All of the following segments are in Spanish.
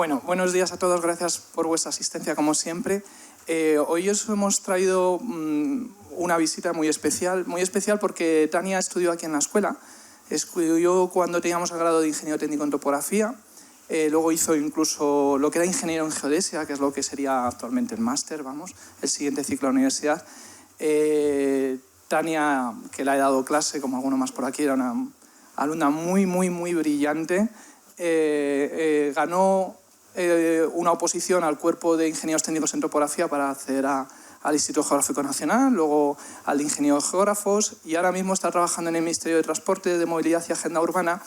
Bueno, buenos días a todos, gracias por vuestra asistencia como siempre. Hoy os hemos traído una visita muy especial porque Tania estudió aquí en la escuela. Estudió cuando teníamos el grado de ingeniero técnico en topografía, luego hizo incluso lo que era ingeniero en geodesia, que es lo que sería actualmente el máster, el siguiente ciclo de la universidad. Tania, que le he dado clase, como alguno más por aquí, era una alumna muy brillante. Ganó una oposición al cuerpo de ingenieros técnicos en topografía para acceder al Instituto Geográfico Nacional, luego al de ingenieros geógrafos, y ahora mismo está trabajando en el Ministerio de Transporte, de Movilidad y Agenda Urbana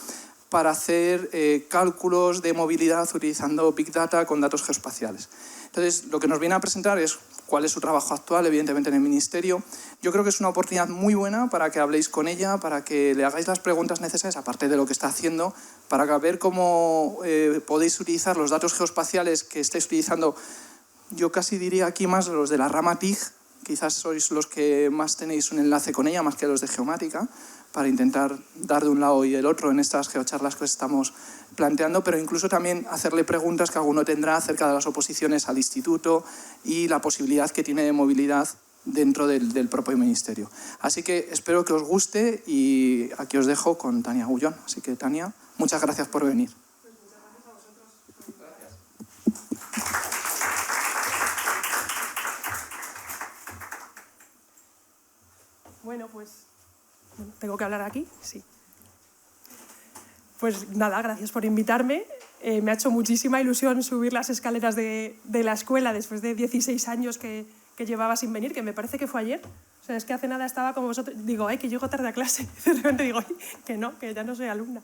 para hacer cálculos de movilidad utilizando Big Data con datos geoespaciales. Entonces, lo que nos viene a presentar es cuál es su trabajo actual, evidentemente, en el Ministerio. Yo creo que es una oportunidad muy buena para que habléis con ella, para que le hagáis las preguntas necesarias, aparte de lo que está haciendo, para ver cómo podéis utilizar los datos geoespaciales que estáis utilizando. Yo casi diría aquí más los de la rama TIG, quizás sois los que más tenéis un enlace con ella, más que los de geomática, para intentar dar de un lado y el otro en estas geocharlas que os estamos planteando, pero incluso también hacerle preguntas que alguno tendrá acerca de las oposiciones al instituto y la posibilidad que tiene de movilidad dentro del propio ministerio. Así que espero que os guste y aquí os dejo con Tania Agullón. Así que, Tania, muchas gracias por venir. Pues muchas gracias a vosotros. Gracias. Bueno, pues ¿tengo que hablar aquí? Sí. Pues nada, gracias por invitarme. Me ha hecho muchísima ilusión subir las escaleras de la escuela después de 16 años que llevaba sin venir, que me parece que fue ayer. O sea, es que hace nada estaba con vosotros. Digo, ay, que llego tarde a clase. De repente digo, ay, que no, que ya no soy alumna.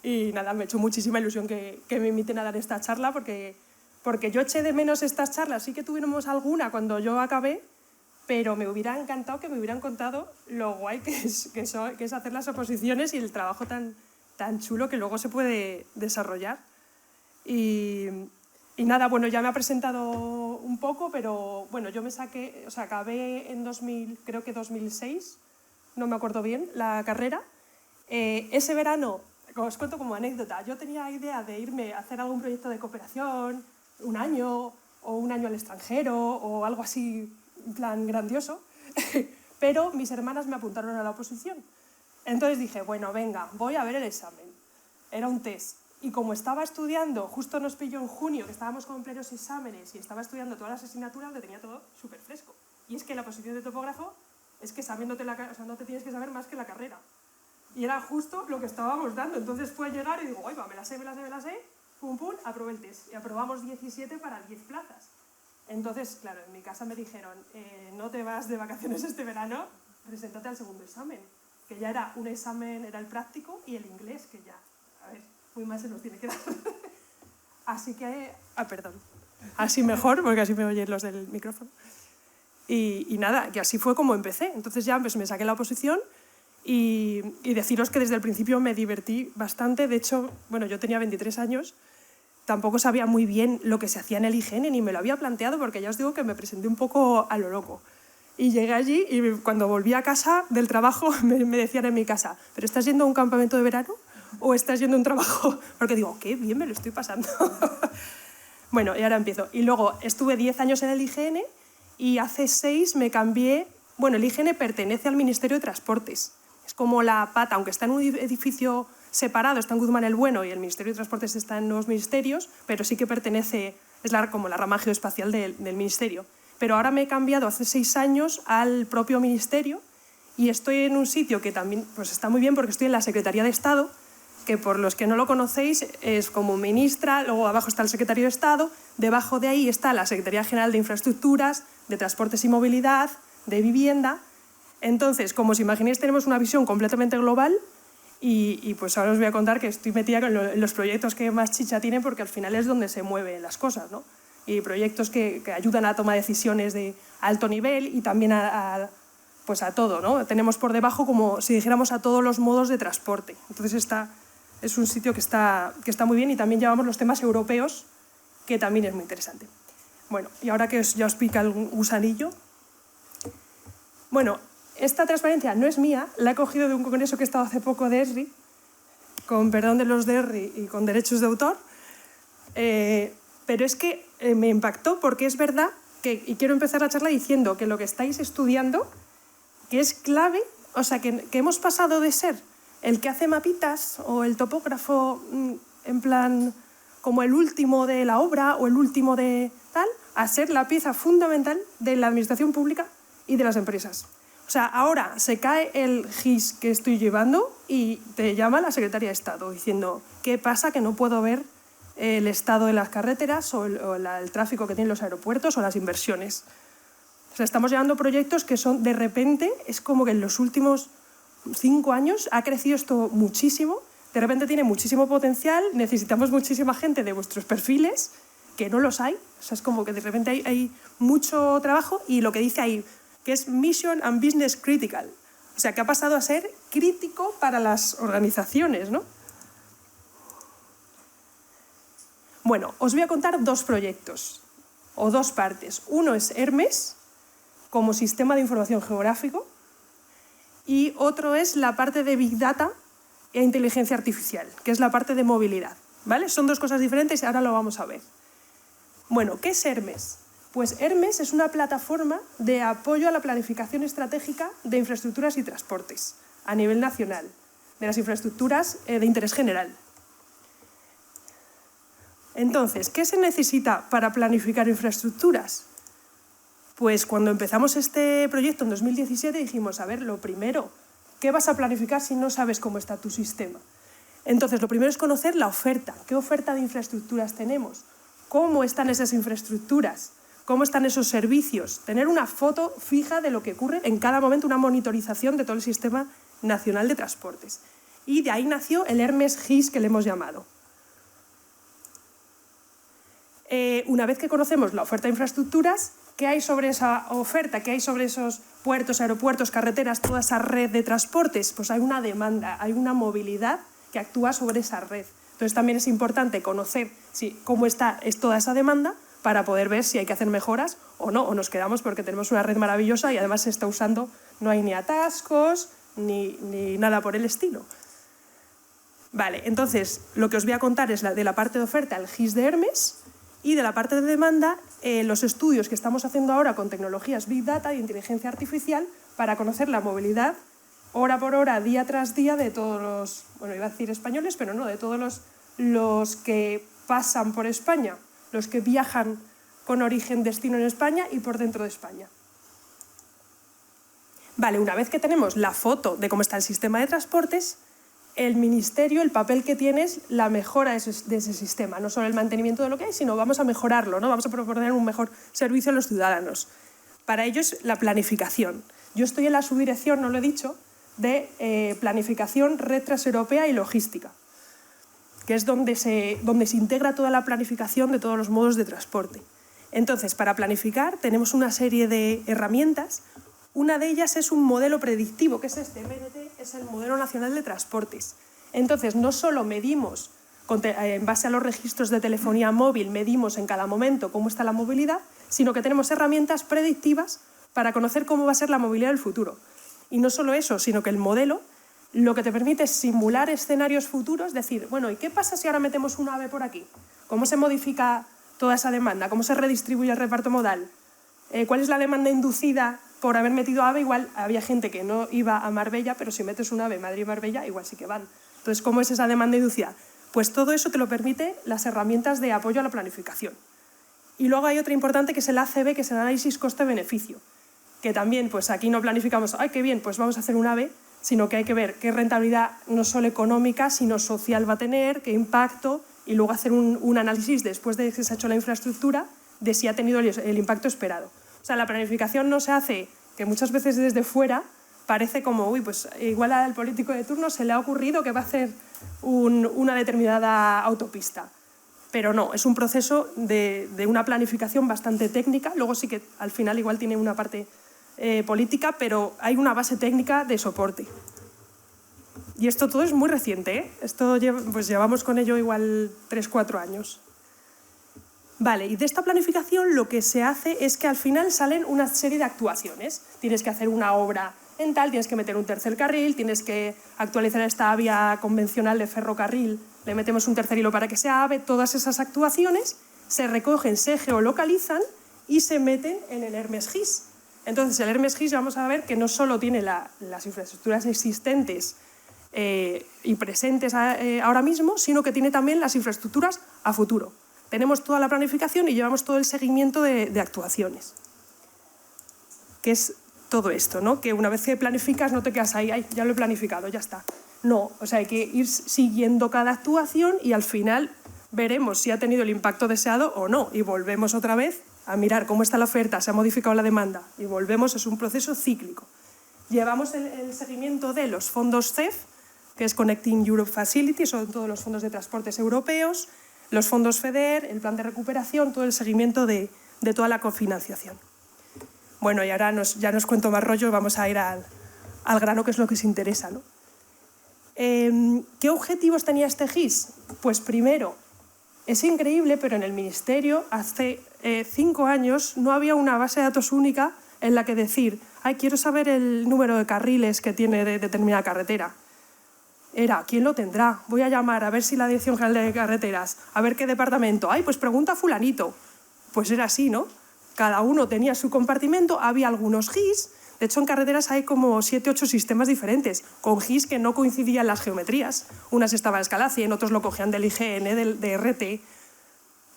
Y nada, me ha hecho muchísima ilusión que me inviten a dar esta charla porque yo eché de menos estas charlas. Sí que tuvimos alguna cuando yo acabé, pero me hubiera encantado que me hubieran contado lo guay que es hacer las oposiciones y el trabajo tan chulo que luego se puede desarrollar. Y nada, bueno, ya me ha presentado un poco, pero bueno, yo me saqué, o sea, acabé en 2006, no me acuerdo bien, la carrera. Ese verano, os cuento como anécdota, yo tenía idea de irme a hacer algún proyecto de cooperación, un año al extranjero o algo así, en plan grandioso, pero mis hermanas me apuntaron a la oposición. Entonces dije, bueno, venga, voy a ver el examen. Era un test. Y como estaba estudiando, justo nos pilló en junio, que estábamos con plenos exámenes y estaba estudiando todas las asignaturas, lo tenía todo súper fresco. Y es que la oposición de topógrafo es que sabiéndote no te tienes que saber más que la carrera. Y era justo lo que estábamos dando. Entonces fue a llegar y digo, oiga, me la sé, pum, aprobé el test. Y aprobamos 17 para 10 plazas. Entonces, claro, en mi casa me dijeron, no te vas de vacaciones este verano, preséntate al segundo examen. Que ya era un examen, era el práctico y el inglés, que ya, a ver, muy mal se nos tiene que dar. Así que, perdón, así mejor, porque así me oyen los del micrófono. Y nada, que así fue como empecé. Entonces ya pues, me saqué la oposición y deciros que desde el principio me divertí bastante. De hecho, bueno, yo tenía 23 años, tampoco sabía muy bien lo que se hacía en el IGN, ni me lo había planteado, porque ya os digo que me presenté un poco a lo loco. Y llegué allí y cuando volví a casa del trabajo me decían en mi casa, ¿pero estás yendo a un campamento de verano o estás yendo a un trabajo? Porque digo, qué bien me lo estoy pasando. Bueno, y ahora empiezo. Y luego estuve 10 años en el IGN y hace 6 me cambié. Bueno, el IGN pertenece al Ministerio de Transportes. Es como la pata, aunque está en un edificio separado, está en Guzmán el Bueno y el Ministerio de Transportes está en nuevos ministerios, pero sí que pertenece, es como la rama geoespacial del ministerio. Pero ahora me he cambiado hace 6 años al propio ministerio y estoy en un sitio que también pues está muy bien porque estoy en la Secretaría de Estado, que por los que no lo conocéis es como ministra, luego abajo está el secretario de Estado, debajo de ahí está la Secretaría General de Infraestructuras, de Transportes y Movilidad, de Vivienda. Entonces, como os imagináis, tenemos una visión completamente global y pues ahora os voy a contar que estoy metida en los proyectos que más chicha tienen porque al final es donde se mueven las cosas, ¿no? Y proyectos que ayudan a tomar decisiones de alto nivel y también pues a todo, ¿no? Tenemos por debajo como si dijéramos a todos los modos de transporte. Entonces es un sitio que está muy bien y también llevamos los temas europeos, que también es muy interesante. Bueno, y ahora que ya os pica el gusanillo. Bueno, esta transparencia no es mía, la he cogido de un congreso que he estado hace poco de ESRI, con perdón de los de ESRI y con derechos de autor. pero es que me impactó porque es verdad que, y quiero empezar la charla diciendo que lo que estáis estudiando, que es clave, o sea, que hemos pasado de ser el que hace mapitas o el topógrafo en plan como el último de la obra o el último de tal, a ser la pieza fundamental de la administración pública y de las empresas. O sea, ahora se cae el GIS que estoy llevando y te llama la Secretaría de Estado diciendo ¿qué pasa? Que no puedo ver el estado de las carreteras o el tráfico que tienen los aeropuertos o las inversiones. O sea, estamos llevando proyectos que son, de repente, es como que en los últimos 5 años ha crecido esto muchísimo, de repente tiene muchísimo potencial, necesitamos muchísima gente de vuestros perfiles, que no los hay, o sea, es como que de repente hay mucho trabajo y lo que dice ahí, que es Mission and Business Critical, o sea, que ha pasado a ser crítico para las organizaciones, ¿no? Bueno, os voy a contar 2 proyectos, o 2 partes. Uno es Hermes, como sistema de información geográfico, y otro es la parte de Big Data e inteligencia artificial, que es la parte de movilidad, ¿vale? Son 2 cosas diferentes y ahora lo vamos a ver. Bueno, ¿qué es Hermes? Pues Hermes es una plataforma de apoyo a la planificación estratégica de infraestructuras y transportes a nivel nacional, de las infraestructuras de interés general. Entonces, ¿qué se necesita para planificar infraestructuras? Pues cuando empezamos este proyecto en 2017 dijimos, a ver, lo primero, ¿qué vas a planificar si no sabes cómo está tu sistema? Entonces, lo primero es conocer la oferta. ¿Qué oferta de infraestructuras tenemos? ¿Cómo están esas infraestructuras? ¿Cómo están esos servicios? Tener una foto fija de lo que ocurre en cada momento, una monitorización de todo el sistema nacional de transportes. Y de ahí nació el Hermes GIS que le hemos llamado. Una vez que conocemos la oferta de infraestructuras, ¿qué hay sobre esa oferta? ¿Qué hay sobre esos puertos, aeropuertos, carreteras, toda esa red de transportes? Pues hay una demanda, hay una movilidad que actúa sobre esa red. Entonces también es importante conocer cómo está toda esa demanda para poder ver si hay que hacer mejoras o no, o nos quedamos porque tenemos una red maravillosa y además se está usando, no hay ni atascos ni nada por el estilo. Vale, entonces lo que os voy a contar es de la parte de oferta, el GIS de Hermes, y de la parte de demanda, los estudios que estamos haciendo ahora con tecnologías Big Data y inteligencia artificial para conocer la movilidad hora por hora, día tras día de todos los, bueno, iba a decir españoles, pero no, de todos los que pasan por España, los que viajan con origen-destino en España y por dentro de España. Vale, una vez que tenemos la foto de cómo está el sistema de transportes, el Ministerio, el papel que tiene es la mejora de ese sistema, no solo el mantenimiento de lo que hay, sino vamos a mejorarlo, ¿no? Vamos a proponer un mejor servicio a los ciudadanos. Para ello es la planificación. Yo estoy en la subdirección, no lo he dicho, de planificación, red transeuropea y logística, que es donde se integra toda la planificación de todos los modos de transporte. Entonces, para planificar tenemos una serie de herramientas. Una de ellas es un modelo predictivo, que es este MNT, es el Modelo Nacional de Transportes. Entonces, no solo medimos, en base a los registros de telefonía móvil, medimos en cada momento cómo está la movilidad, sino que tenemos herramientas predictivas para conocer cómo va a ser la movilidad del futuro. Y no solo eso, sino que el modelo lo que te permite es simular escenarios futuros, decir, bueno, ¿y qué pasa si ahora metemos un AVE por aquí? ¿Cómo se modifica toda esa demanda? ¿Cómo se redistribuye el reparto modal? ¿Cuál es la demanda inducida por haber metido AVE? Igual había gente que no iba a Marbella, pero si metes un AVE Madrid-Marbella, igual sí que van. Entonces, ¿cómo es esa demanda inducida? Pues todo eso te lo permite las herramientas de apoyo a la planificación. Y luego hay otra importante que es el ACB, que es el análisis coste-beneficio, que también, pues aquí no planificamos, ¡ay, qué bien, pues vamos a hacer un AVE!, sino que hay que ver qué rentabilidad no solo económica, sino social va a tener, qué impacto, y luego hacer un análisis después de que se ha hecho la infraestructura de si ha tenido el impacto esperado. O sea, la planificación no se hace, que muchas veces desde fuera parece como, uy, pues igual al político de turno se le ha ocurrido que va a hacer una determinada autopista. Pero no, es un proceso de una planificación bastante técnica. Luego sí que al final igual tiene una parte política, pero hay una base técnica de soporte. Y esto todo es muy reciente, ¿eh? Esto pues llevamos con ello igual 3-4 años. Vale, y de esta planificación lo que se hace es que al final salen una serie de actuaciones. Tienes que hacer una obra en tal, tienes que meter un tercer carril, tienes que actualizar esta vía convencional de ferrocarril le metemos un tercer hilo para que sea AVE, todas esas actuaciones se recogen, se geolocalizan y se meten en el Hermes GIS. Entonces, el Hermes GIS vamos a ver que no solo tiene las infraestructuras existentes y presentes ahora mismo, sino que tiene también las infraestructuras a futuro. Tenemos toda la planificación y llevamos todo el seguimiento de actuaciones. Que es todo esto, ¿no? Que una vez que planificas no te quedas ahí, ay, ya lo he planificado, ya está. No, o sea, hay que ir siguiendo cada actuación y al final veremos si ha tenido el impacto deseado o no. Y volvemos otra vez a mirar cómo está la oferta, se ha modificado la demanda. Y volvemos, es un proceso cíclico. Llevamos el seguimiento de los fondos CEF, que es Connecting Europe Facility, son todos los fondos de transportes europeos, los fondos FEDER, el plan de recuperación, todo el seguimiento de toda la cofinanciación. Bueno, y ahora ya nos cuento más rollo, vamos a ir al grano, que es lo que os interesa, ¿no? ¿Qué objetivos tenía este GIS? Pues primero, es increíble, pero en el Ministerio hace 5 años no había una base de datos única en la que decir, ay, quiero saber el número de carriles que tiene determinada carretera. Era, ¿quién lo tendrá? Voy a llamar a ver si la Dirección General de Carreteras, a ver qué departamento. Ay, pues pregunta a fulanito. Pues era así, ¿no? Cada uno tenía su compartimento, había algunos GIS. De hecho, en carreteras hay como 7 u 8 sistemas diferentes, con GIS que no coincidían las geometrías. Unas estaban en escala 100, otros lo cogían del IGN, de RT.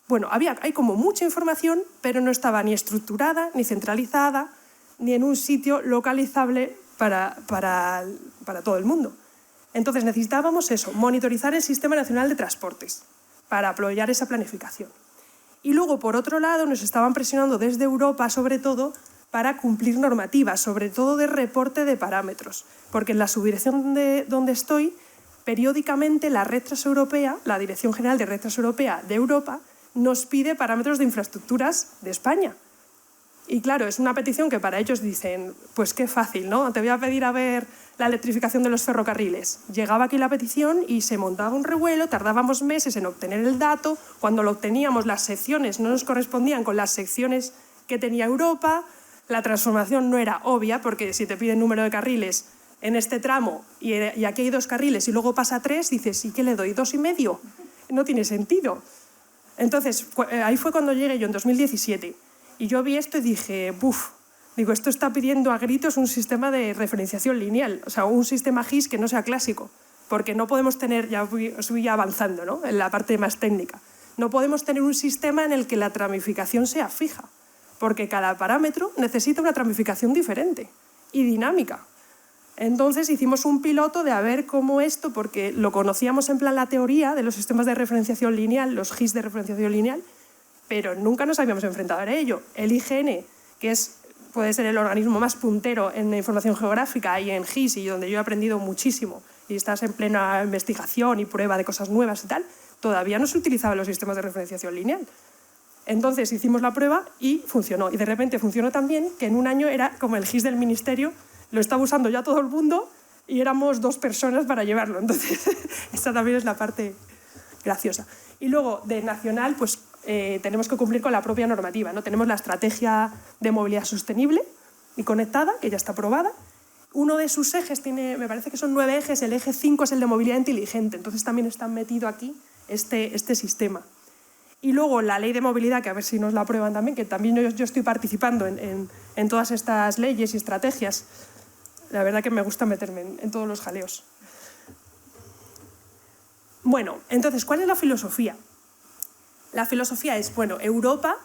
Bueno, hay como mucha información, pero no estaba ni estructurada, ni centralizada, ni en un sitio localizable para todo el mundo. Entonces necesitábamos eso, monitorizar el Sistema Nacional de Transportes para apoyar esa planificación. Y luego, por otro lado, nos estaban presionando desde Europa, sobre todo, para cumplir normativas, sobre todo de reporte de parámetros. Porque en la subdirección donde estoy, periódicamente la Red Transeuropea, la Dirección General de Red Transeuropea de Europa, nos pide parámetros de infraestructuras de España. Y claro, es una petición que para ellos dicen, pues qué fácil, ¿no? Te voy a pedir a ver la electrificación de los ferrocarriles. Llegaba aquí la petición y se montaba un revuelo, tardábamos meses en obtener el dato. Cuando lo obteníamos, las secciones no nos correspondían con las secciones que tenía Europa. La transformación no era obvia, porque si te piden número de carriles en este tramo y aquí hay 2 carriles y luego pasa 3, dices, ¿y qué le doy? ¿2,5? No tiene sentido. Entonces, ahí fue cuando llegué yo, en 2017. Y yo vi esto y dije, digo, esto está pidiendo a gritos un sistema de referenciación lineal, o sea, un sistema GIS que no sea clásico, porque no podemos tener, ya os voy avanzando, ¿no?, en la parte más técnica, no podemos tener un sistema en el que la tramificación sea fija, porque cada parámetro necesita una tramificación diferente y dinámica. Entonces hicimos un piloto de a ver cómo esto, porque lo conocíamos en plan la teoría de los sistemas de referenciación lineal, los GIS de referenciación lineal, pero nunca nos habíamos enfrentado a ello. El IGN, que puede ser el organismo más puntero en información geográfica y en GIS, y donde yo he aprendido muchísimo, y estás en plena investigación y prueba de cosas nuevas y tal, todavía no se utilizaban los sistemas de referenciación lineal. Entonces hicimos la prueba y funcionó. Y de repente funcionó tan bien que en un año era como el GIS del Ministerio, lo estaba usando ya todo el mundo y éramos 2 personas para llevarlo. Entonces, esta también es la parte graciosa. Y luego, de nacional, pues tenemos que cumplir con la propia normativa, ¿no? Tenemos la estrategia de movilidad sostenible y conectada, que ya está aprobada. Uno de sus ejes tiene, me parece que son 9 ejes, el eje 5 es el de movilidad inteligente, entonces también está metido aquí este sistema. Y luego la ley de movilidad, que a ver si nos la aprueban también, que también yo estoy participando en todas estas leyes y estrategias. La verdad que me gusta meterme en todos los jaleos. Bueno, entonces, ¿cuál es la filosofía? La filosofía es, bueno, Europa,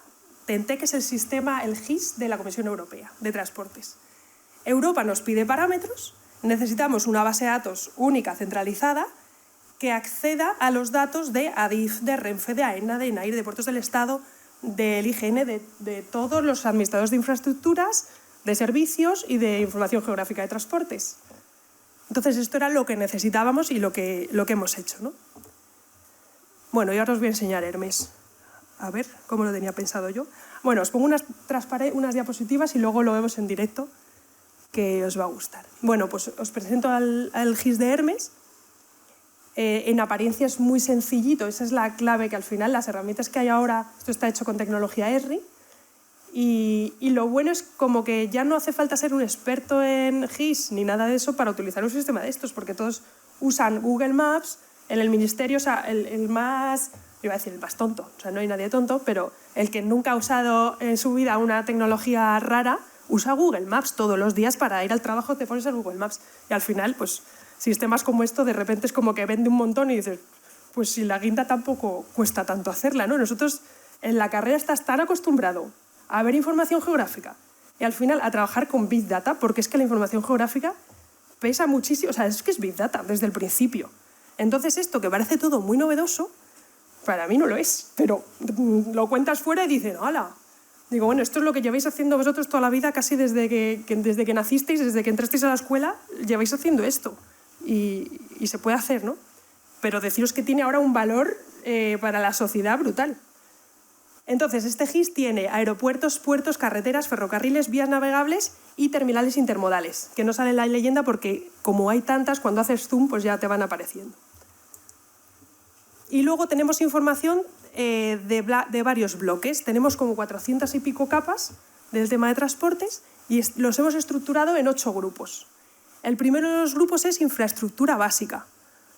TEN-T, que es el sistema, el GIS de la Comisión Europea de Transportes. Europa nos pide parámetros, necesitamos una base de datos única, centralizada, que acceda a los datos de ADIF, de Renfe, de AENA, de ENAIR, de Puertos del Estado, del IGN, de todos los administradores de infraestructuras, de servicios y de información geográfica de transportes. Entonces, esto era lo que necesitábamos y lo que hemos hecho, ¿no? Bueno, y ahora os voy a enseñar Hermes. A ver, ¿cómo lo tenía pensado yo? Bueno, os pongo unas diapositivas y luego lo vemos en directo, que os va a gustar. Bueno, pues os presento al GIS de Hermes. En apariencia es muy sencillito, esa es la clave, que al final las herramientas que hay ahora, esto está hecho con tecnología ESRI, y lo bueno es como que ya no hace falta ser un experto en GIS ni nada de eso para utilizar un sistema de estos, porque todos usan Google Maps en el ministerio, o sea, el más, iba a decir el más tonto, o sea, no hay nadie tonto, pero el que nunca ha usado en su vida una tecnología rara, usa Google Maps todos los días para ir al trabajo, te pones en Google Maps. Y al final, pues, sistemas como esto, de repente es como que vende un montón y dices, pues si la guinda tampoco cuesta tanto hacerla, ¿no? Nosotros en la carrera estás tan acostumbrado a ver información geográfica y al final a trabajar con Big Data, porque es que la información geográfica pesa muchísimo, o sea, es que es Big Data desde el principio. Entonces esto que parece todo muy novedoso, para mí no lo es, pero lo cuentas fuera y dices, ¡hala! Digo, bueno, esto es lo que lleváis haciendo vosotros toda la vida, casi desde que nacisteis, desde que entrasteis a la escuela, lleváis haciendo esto. Y se puede hacer, ¿no? Pero deciros que tiene ahora un valor para la sociedad brutal. Entonces, este GIS tiene aeropuertos, puertos, carreteras, ferrocarriles, vías navegables y terminales intermodales, que no sale en la leyenda porque, como hay tantas, cuando haces zoom, pues ya te van apareciendo. Y luego tenemos información de varios bloques. Tenemos como 400 y pico capas del tema de transportes y los hemos estructurado en 8 grupos. El primero de los grupos es infraestructura básica.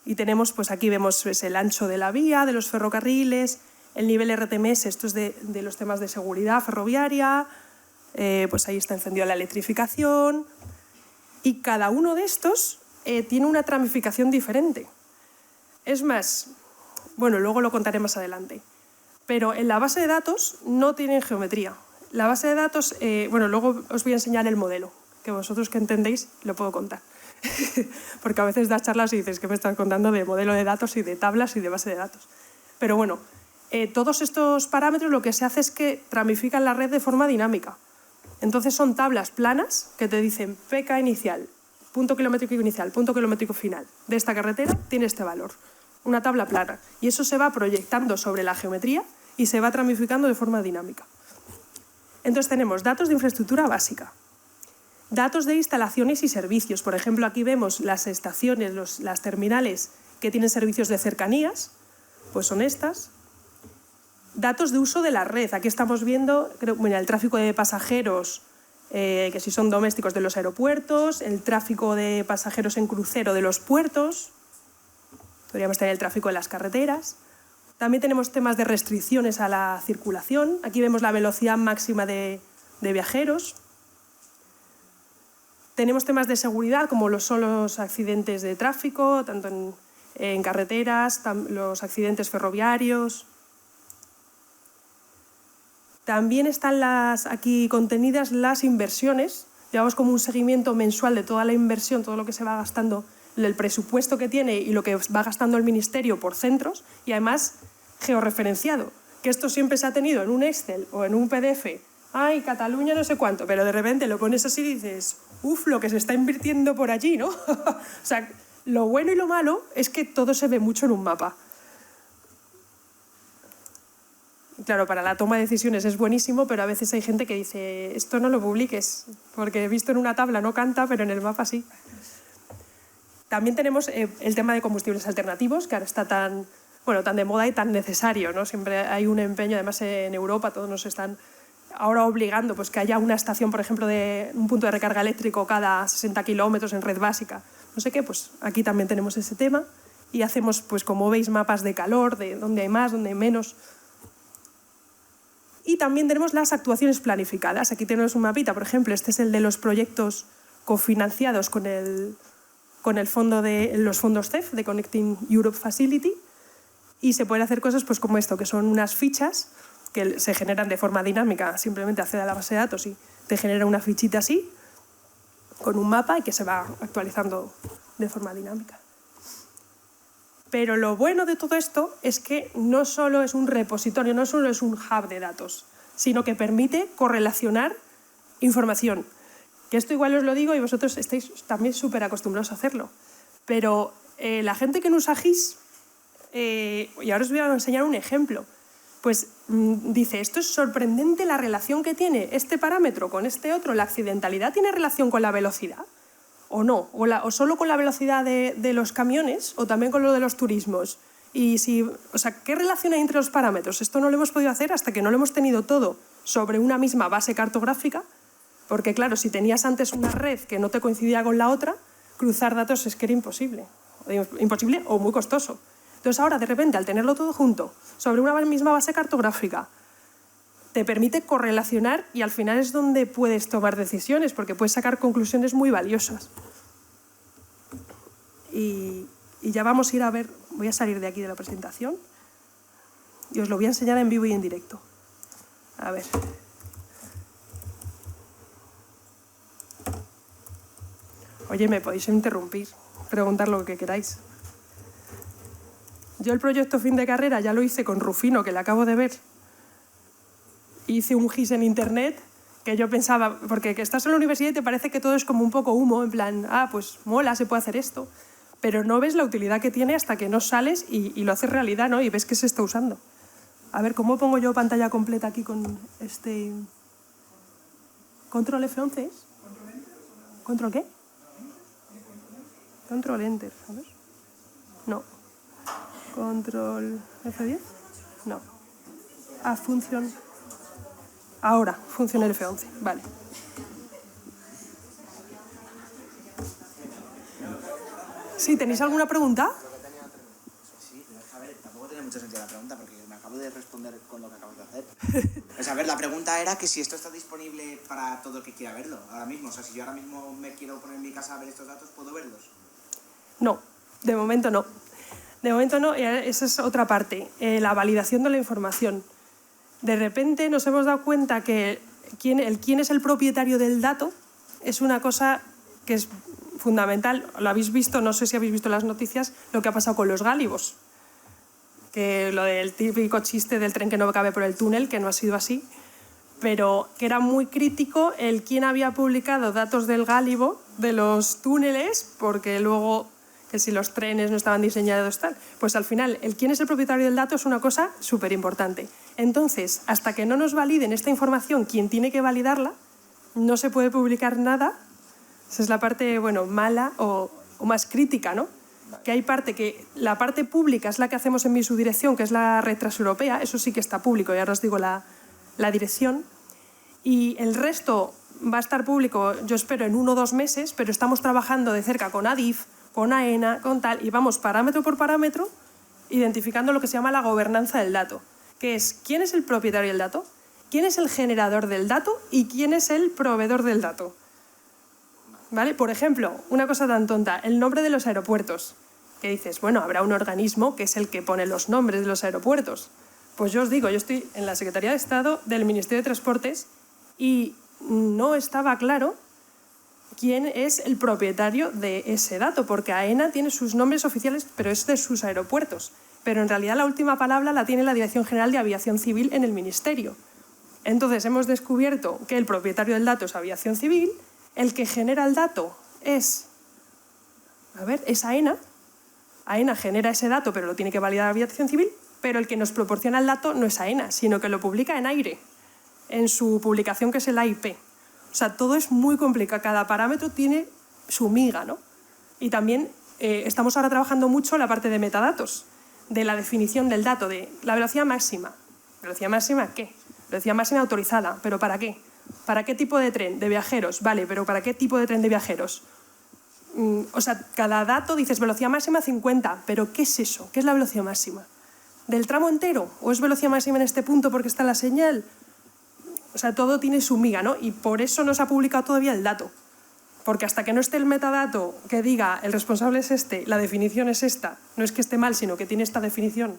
Y tenemos, pues aquí vemos pues, el ancho de la vía, de los ferrocarriles, el nivel RTMS, esto es de los temas de seguridad ferroviaria, pues ahí está encendida la electrificación. Y cada uno de estos tiene una tramificación diferente. Es más, bueno, luego lo contaré más adelante. Pero en la base de datos no tienen geometría. La base de datos, bueno, luego os voy a enseñar el modelo, que vosotros que entendéis lo puedo contar. Porque a veces das charlas y dices que me estás contando de modelo de datos y de tablas y de base de datos. Pero bueno, todos estos parámetros lo que se hace es que tramifican la red de forma dinámica. Entonces son tablas planas que te dicen PK inicial, punto kilométrico inicial, punto kilométrico final de esta carretera tiene este valor. Una tabla plana. Y eso se va proyectando sobre la geometría y se va tramificando de forma dinámica. Entonces tenemos datos de infraestructura básica, datos de instalaciones y servicios. Por ejemplo, aquí vemos las estaciones, las terminales que tienen servicios de cercanías, pues son estas. Datos de uso de la red. Aquí estamos viendo el tráfico de pasajeros, que si son domésticos de los aeropuertos, el tráfico de pasajeros en crucero de los puertos, podríamos tener el tráfico de las carreteras. También tenemos temas de restricciones a la circulación. Aquí vemos la velocidad máxima de viajeros. Tenemos temas de seguridad, como son los accidentes de tráfico, tanto en carreteras, los accidentes ferroviarios. También están aquí contenidas las inversiones. Llevamos como un seguimiento mensual de toda la inversión, todo lo que se va gastando, el presupuesto que tiene y lo que va gastando el ministerio por centros, y además georreferenciado, que esto siempre se ha tenido en un Excel o en un PDF. ¡Ay, Cataluña no sé cuánto! Pero de repente lo pones así y dices, ¡uf, lo que se está invirtiendo por allí!, ¿no? O sea, lo bueno y lo malo es que todo se ve mucho en un mapa. Claro, para la toma de decisiones es buenísimo, pero a veces hay gente que dice, esto no lo publiques, porque he visto en una tabla no canta, pero en el mapa sí. También tenemos el tema de combustibles alternativos, que ahora está tan de moda y tan necesario, ¿no? Siempre hay un empeño, además en Europa todos nos están ahora obligando pues, que haya una estación, por ejemplo, de un punto de recarga eléctrico cada 60 kilómetros en red básica. No sé qué, pues aquí también tenemos ese tema y hacemos, pues como veis, mapas de calor, de dónde hay más, dónde hay menos. Y también tenemos las actuaciones planificadas. Aquí tenemos un mapita, por ejemplo, este es el de los proyectos cofinanciados con los fondos CEF, de Connecting Europe Facility, y se pueden hacer cosas pues, como esto, que son unas fichas que se generan de forma dinámica, simplemente accede a la base de datos y te genera una fichita así, con un mapa y que se va actualizando de forma dinámica. Pero lo bueno de todo esto es que no solo es un repositorio, no solo es un hub de datos, sino que permite correlacionar información. Que esto igual os lo digo y vosotros estáis también súper acostumbrados a hacerlo. Pero la gente que no usa GIS, y ahora os voy a enseñar un ejemplo, pues dice, esto es sorprendente la relación que tiene este parámetro con este otro. ¿La accidentalidad tiene relación con la velocidad? ¿O no? ¿O solo con la velocidad de los camiones o también con lo de los turismos? ¿Qué relación hay entre los parámetros? Esto no lo hemos podido hacer hasta que no lo hemos tenido todo sobre una misma base cartográfica, porque claro, si tenías antes una red que no te coincidía con la otra, cruzar datos es que era imposible. Imposible o muy costoso. Entonces ahora, de repente, al tenerlo todo junto, sobre una misma base cartográfica, te permite correlacionar y al final es donde puedes tomar decisiones, porque puedes sacar conclusiones muy valiosas. Y ya vamos a ir a ver, voy a salir de aquí de la presentación y os lo voy a enseñar en vivo y en directo. A ver. Oye, me podéis interrumpir, preguntar lo que queráis. Yo el proyecto fin de carrera ya lo hice con Rufino, que le acabo de ver. Hice un GIS en internet que yo pensaba, porque que estás en la universidad y te parece que todo es como un poco humo, en plan, pues mola, se puede hacer esto. Pero no ves la utilidad que tiene hasta que no sales y lo haces realidad, ¿no? Y ves que se está usando. A ver, ¿cómo pongo yo pantalla completa aquí con este...? ¿Control F11 es? ¿Control qué? Control Enter, a ver. No. ¿Control F10? No. Función... Ahora, funciona el F11, vale. ¿Sí? ¿Tenéis alguna pregunta? Sí, a ver, tampoco tiene mucho sentido la pregunta porque me acabo de responder con lo que acabas de hacer. Pues a ver, la pregunta era que si esto está disponible para todo el que quiera verlo ahora mismo. O sea, si yo ahora mismo me quiero poner en mi casa a ver estos datos, ¿puedo verlos? No, de momento no. De momento no, esa es otra parte, la validación de la información. De repente nos hemos dado cuenta que quién es el propietario del dato es una cosa que es fundamental. Lo habéis visto, no sé si habéis visto las noticias, lo que ha pasado con los gálibos. Que lo del típico chiste del tren que no cabe por el túnel, que no ha sido así, pero que era muy crítico el quién había publicado datos del gálibo, de los túneles, porque luego que si los trenes no estaban diseñados tal, pues al final el quién es el propietario del dato es una cosa súper importante. Entonces, hasta que no nos validen esta información, quien tiene que validarla, no se puede publicar nada. Esa es la parte, bueno, mala o más crítica, ¿no? Que hay parte que la parte pública es la que hacemos en mi subdirección, que es la red transeuropea, eso sí que está público, y ahora os digo la dirección. Y el resto va a estar público, yo espero, en 1 o 2 meses, pero estamos trabajando de cerca con ADIF, con AENA, con tal, y vamos parámetro por parámetro identificando lo que se llama la gobernanza del dato, que es quién es el propietario del dato, quién es el generador del dato y quién es el proveedor del dato. ¿Vale? Por ejemplo, una cosa tan tonta, el nombre de los aeropuertos, que dices, bueno, habrá un organismo que es el que pone los nombres de los aeropuertos. Pues yo os digo, yo estoy en la Secretaría de Estado del Ministerio de Transportes y no estaba claro quién es el propietario de ese dato, porque AENA tiene sus nombres oficiales, pero es de sus aeropuertos. Pero en realidad la última palabra la tiene la Dirección General de Aviación Civil en el Ministerio. Entonces hemos descubierto que el propietario del dato es Aviación Civil, el que genera el dato es AENA. AENA genera ese dato, pero lo tiene que validar Aviación Civil, pero el que nos proporciona el dato no es AENA, sino que lo publica en AIRE, en su publicación que es el AIP. O sea, todo es muy complicado, cada parámetro tiene su miga, ¿no? Y también estamos ahora trabajando mucho la parte de metadatos, de la definición del dato, de la velocidad máxima. ¿Velocidad máxima qué? Velocidad máxima autorizada, ¿pero para qué? ¿Para qué tipo de tren? De viajeros, vale, pero ¿para qué tipo de tren de viajeros? O sea, cada dato dices velocidad máxima 50, pero ¿qué es eso? ¿Qué es la velocidad máxima? ¿Del tramo entero? ¿O es velocidad máxima en este punto porque está la señal? O sea, todo tiene su miga, ¿no? Y por eso no se ha publicado todavía el dato. Porque hasta que no esté el metadato que diga el responsable es este, la definición es esta, no es que esté mal, sino que tiene esta definición.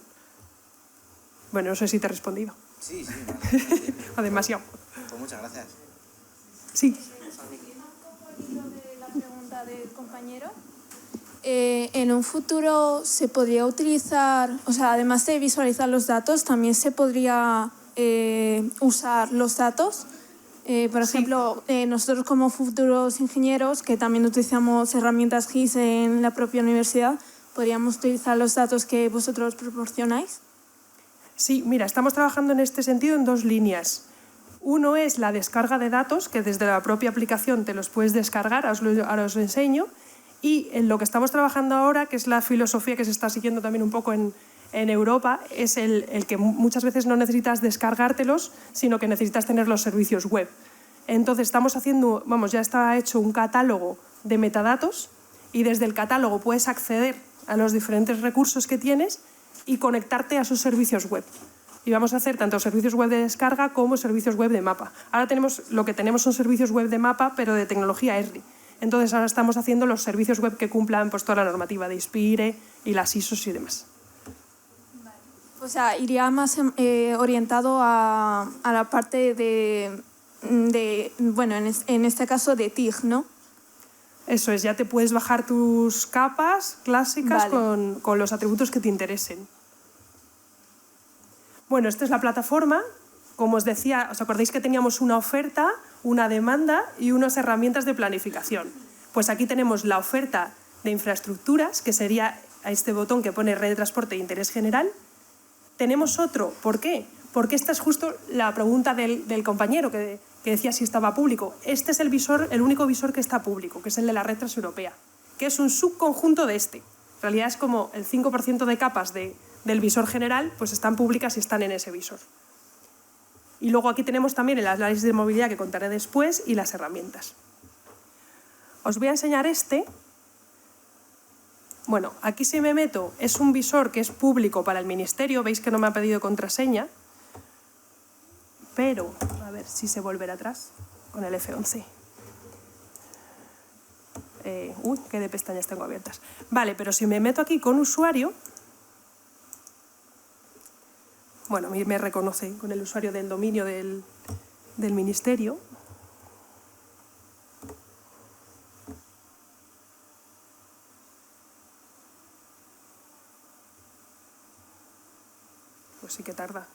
Bueno, no sé si te he respondido. Sí, vale. O demasiado. Pues muchas gracias. Sí. De la pregunta del compañero. En un futuro se podría utilizar, o sea, además de visualizar los datos, también se podría usar los datos. Por ejemplo, nosotros como futuros ingenieros, que también utilizamos herramientas GIS en la propia universidad, ¿podríamos utilizar los datos que vosotros proporcionáis? Sí, mira, estamos trabajando en este sentido en 2 líneas. Uno es la descarga de datos, que desde la propia aplicación te los puedes descargar, ahora os lo enseño. Y en lo que estamos trabajando ahora, que es la filosofía que se está siguiendo también un poco en Europa, es el que muchas veces no necesitas descargártelos, sino que necesitas tener los servicios web. Entonces estamos haciendo, ya está hecho un catálogo de metadatos y desde el catálogo puedes acceder a los diferentes recursos que tienes y conectarte a esos servicios web. Y vamos a hacer tanto servicios web de descarga como servicios web de mapa. Ahora lo que tenemos son servicios web de mapa, pero de tecnología ESRI. Entonces ahora estamos haciendo los servicios web que cumplan pues, toda la normativa de ISPIRE y las ISOs y demás. O sea, iría más orientado a la parte de bueno, en este caso de TIG, ¿no? Eso es, ya te puedes bajar tus capas clásicas con los atributos que te interesen. Bueno, esta es la plataforma. Como os decía, ¿os acordáis que teníamos una oferta, una demanda y unas herramientas de planificación? Pues aquí tenemos la oferta de infraestructuras, que sería a este botón que pone Red de Transporte de Interés General. Tenemos otro, ¿por qué? Porque esta es justo la pregunta del compañero que decía si estaba público. Este es el único visor que está público, que es el de la red transeuropea, que es un subconjunto de este. En realidad es como el 5% de capas del visor general, pues están públicas y están en ese visor. Y luego aquí tenemos también el análisis de movilidad que contaré después y las herramientas. Os voy a enseñar este. Bueno, aquí si me meto, es un visor que es público para el Ministerio. Veis que no me ha pedido contraseña. Pero, a ver si sé volver atrás con el F11. Uy, qué de pestañas tengo abiertas. Vale, pero si me meto aquí con usuario, bueno, me reconoce con el usuario del dominio del Ministerio. Pues sí que tarda.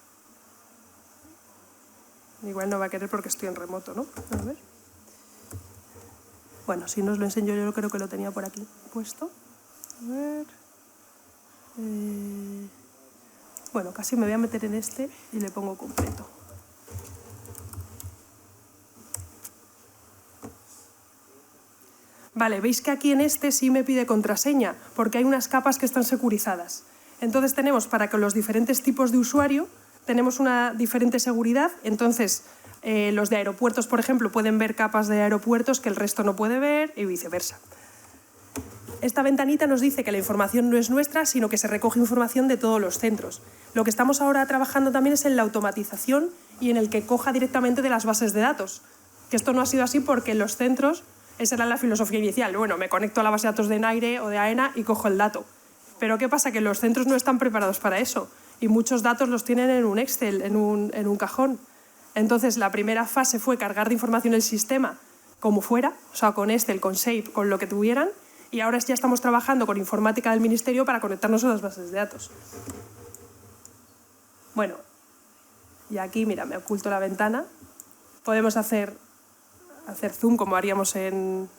Igual no va a querer porque estoy en remoto, ¿no? A ver. Bueno, si no os lo enseño, yo creo que lo tenía por aquí puesto. A ver. Bueno, casi me voy a meter en este y le pongo completo. Vale, veis que aquí en este sí me pide contraseña, porque hay unas capas que están securizadas. Entonces tenemos para que los diferentes tipos de usuario tenemos una diferente seguridad. Entonces los de aeropuertos, por ejemplo, pueden ver capas de aeropuertos que el resto no puede ver y viceversa. Esta ventanita nos dice que la información no es nuestra, sino que se recoge información de todos los centros. Lo que estamos ahora trabajando también es en la automatización y en el que coja directamente de las bases de datos. Que esto no ha sido así porque en los centros, esa era la filosofía inicial. Bueno, me conecto a la base de datos de NAIRE o de AENA y cojo el dato. Pero ¿qué pasa? Que los centros no están preparados para eso y muchos datos los tienen en un Excel, en un cajón. Entonces, la primera fase fue cargar de información el sistema como fuera, o sea, con Excel, con Shape, con lo que tuvieran, y ahora ya estamos trabajando con informática del Ministerio para conectarnos a las bases de datos. Bueno, y aquí, mira, me oculto la ventana. Podemos hacer zoom como haríamos en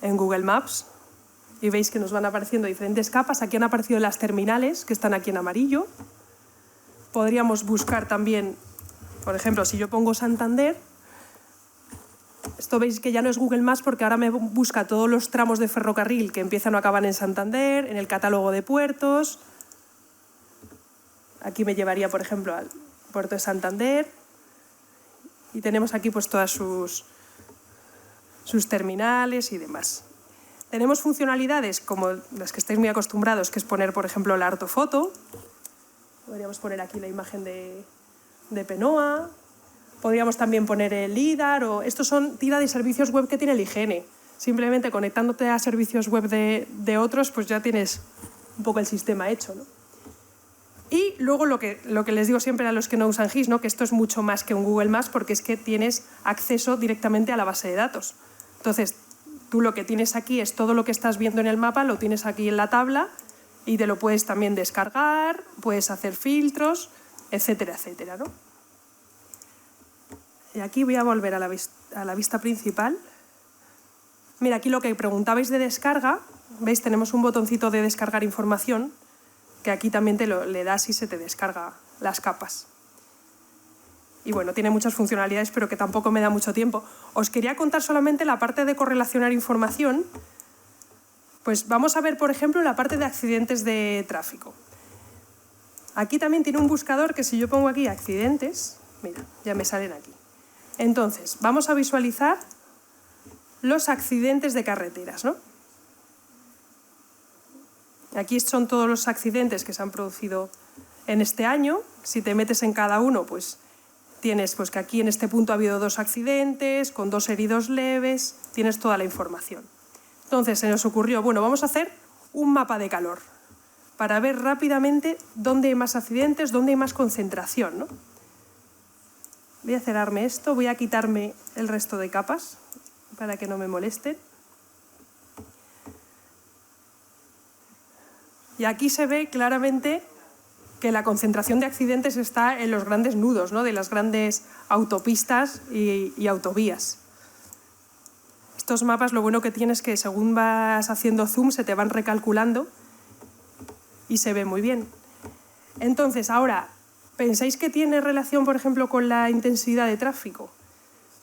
Google Maps. Y veis que nos van apareciendo diferentes capas. Aquí han aparecido las terminales, que están aquí en amarillo. Podríamos buscar también, por ejemplo, si yo pongo Santander, esto veis que ya no es Google Maps porque ahora me busca todos los tramos de ferrocarril que empiezan o acaban en Santander, en el catálogo de puertos. Aquí me llevaría, por ejemplo, al puerto de Santander. Y tenemos aquí pues todas sus terminales y demás. Tenemos funcionalidades como las que estáis muy acostumbrados, que es poner, por ejemplo, la ortofoto. Podríamos poner aquí la imagen de Penoa. Podríamos también poner el LIDAR. Estos son tira de servicios web que tiene el IGN. Simplemente conectándote a servicios web de otros, pues ya tienes un poco el sistema hecho, ¿no? Y luego lo que les digo siempre a los que no usan GIS, ¿no? Que esto es mucho más que un Google Maps porque es que tienes acceso directamente a la base de datos. Entonces, tú lo que tienes aquí es todo lo que estás viendo en el mapa, lo tienes aquí en la tabla y te lo puedes también descargar, puedes hacer filtros, etcétera, etcétera, ¿no? Y aquí voy a volver a la vista principal. Mira, aquí lo que preguntabais de descarga, ¿veis? Tenemos un botoncito de descargar información que aquí también le das y se te descarga las capas. Y bueno, tiene muchas funcionalidades, pero que tampoco me da mucho tiempo. Os quería contar solamente la parte de correlacionar información. Pues vamos a ver, por ejemplo, la parte de accidentes de tráfico. Aquí también tiene un buscador que si yo pongo aquí accidentes, mira, ya me salen aquí. Entonces, vamos a visualizar los accidentes de carreteras, ¿no? Aquí son todos los accidentes que se han producido en este año. Si te metes en cada uno, pues tienes pues, que aquí en este punto ha habido 2 accidentes, con 2 heridos leves, tienes toda la información. Entonces se nos ocurrió, bueno, vamos a hacer un mapa de calor para ver rápidamente dónde hay más accidentes, dónde hay más concentración, ¿no? Voy a cerrarme esto, voy a quitarme el resto de capas para que no me molesten. Y aquí se ve claramente que la concentración de accidentes está en los grandes nudos, ¿no? De las grandes autopistas y autovías. Estos mapas lo bueno que tiene es que según vas haciendo zoom se te van recalculando y se ve muy bien. Entonces, ahora, ¿pensáis que tiene relación, por ejemplo, con la intensidad de tráfico?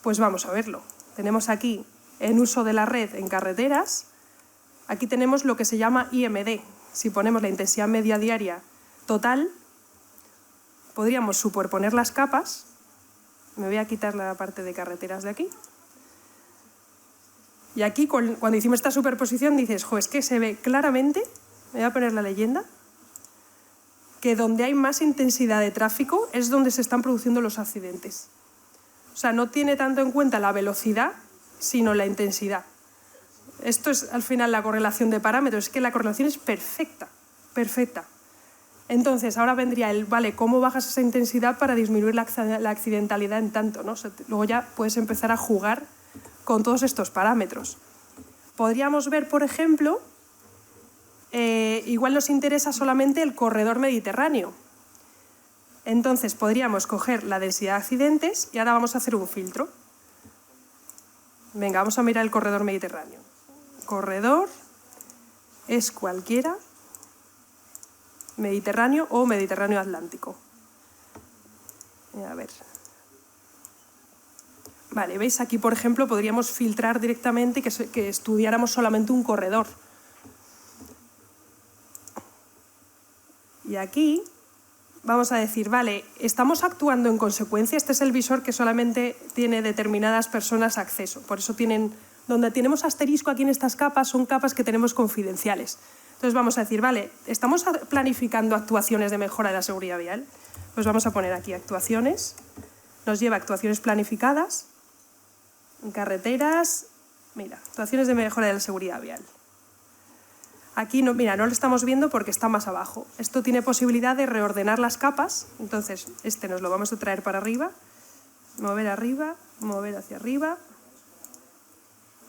Pues vamos a verlo. Tenemos aquí, en uso de la red en carreteras, aquí tenemos lo que se llama IMD. Si ponemos la intensidad media diaria total, podríamos superponer las capas. Me voy a quitar la parte de carreteras de aquí. Y aquí, cuando hicimos esta superposición, dices, jo, es que se ve claramente, me voy a poner la leyenda, que donde hay más intensidad de tráfico es donde se están produciendo los accidentes. O sea, no tiene tanto en cuenta la velocidad, sino la intensidad. Esto es al final la correlación de parámetros, es que la correlación es perfecta, perfecta. Entonces, ahora vendría el, vale, ¿cómo bajas esa intensidad para disminuir la accidentalidad en tanto, ¿no? O sea, luego ya puedes empezar a jugar con todos estos parámetros. Podríamos ver, por ejemplo, igual nos interesa solamente el corredor mediterráneo. Entonces podríamos coger la densidad de accidentes y ahora vamos a hacer un filtro. Venga, vamos a mirar el corredor mediterráneo. Corredor es cualquiera, Mediterráneo o Mediterráneo Atlántico. A ver. Vale, ¿veis? Aquí, por ejemplo, podríamos filtrar directamente y que estudiáramos solamente un corredor. Y aquí vamos a decir, vale, estamos actuando en consecuencia. Este es el visor que solamente tiene determinadas personas acceso. Por eso donde tenemos asterisco aquí en estas capas son capas que tenemos confidenciales. Entonces vamos a decir, vale, ¿estamos planificando actuaciones de mejora de la seguridad vial? Pues vamos a poner aquí actuaciones. Nos lleva a actuaciones planificadas en carreteras. Mira, actuaciones de mejora de la seguridad vial. Aquí no, mira, no lo estamos viendo porque está más abajo. Esto tiene posibilidad de reordenar las capas. Entonces, este nos lo vamos a traer para arriba. Mover arriba, mover hacia arriba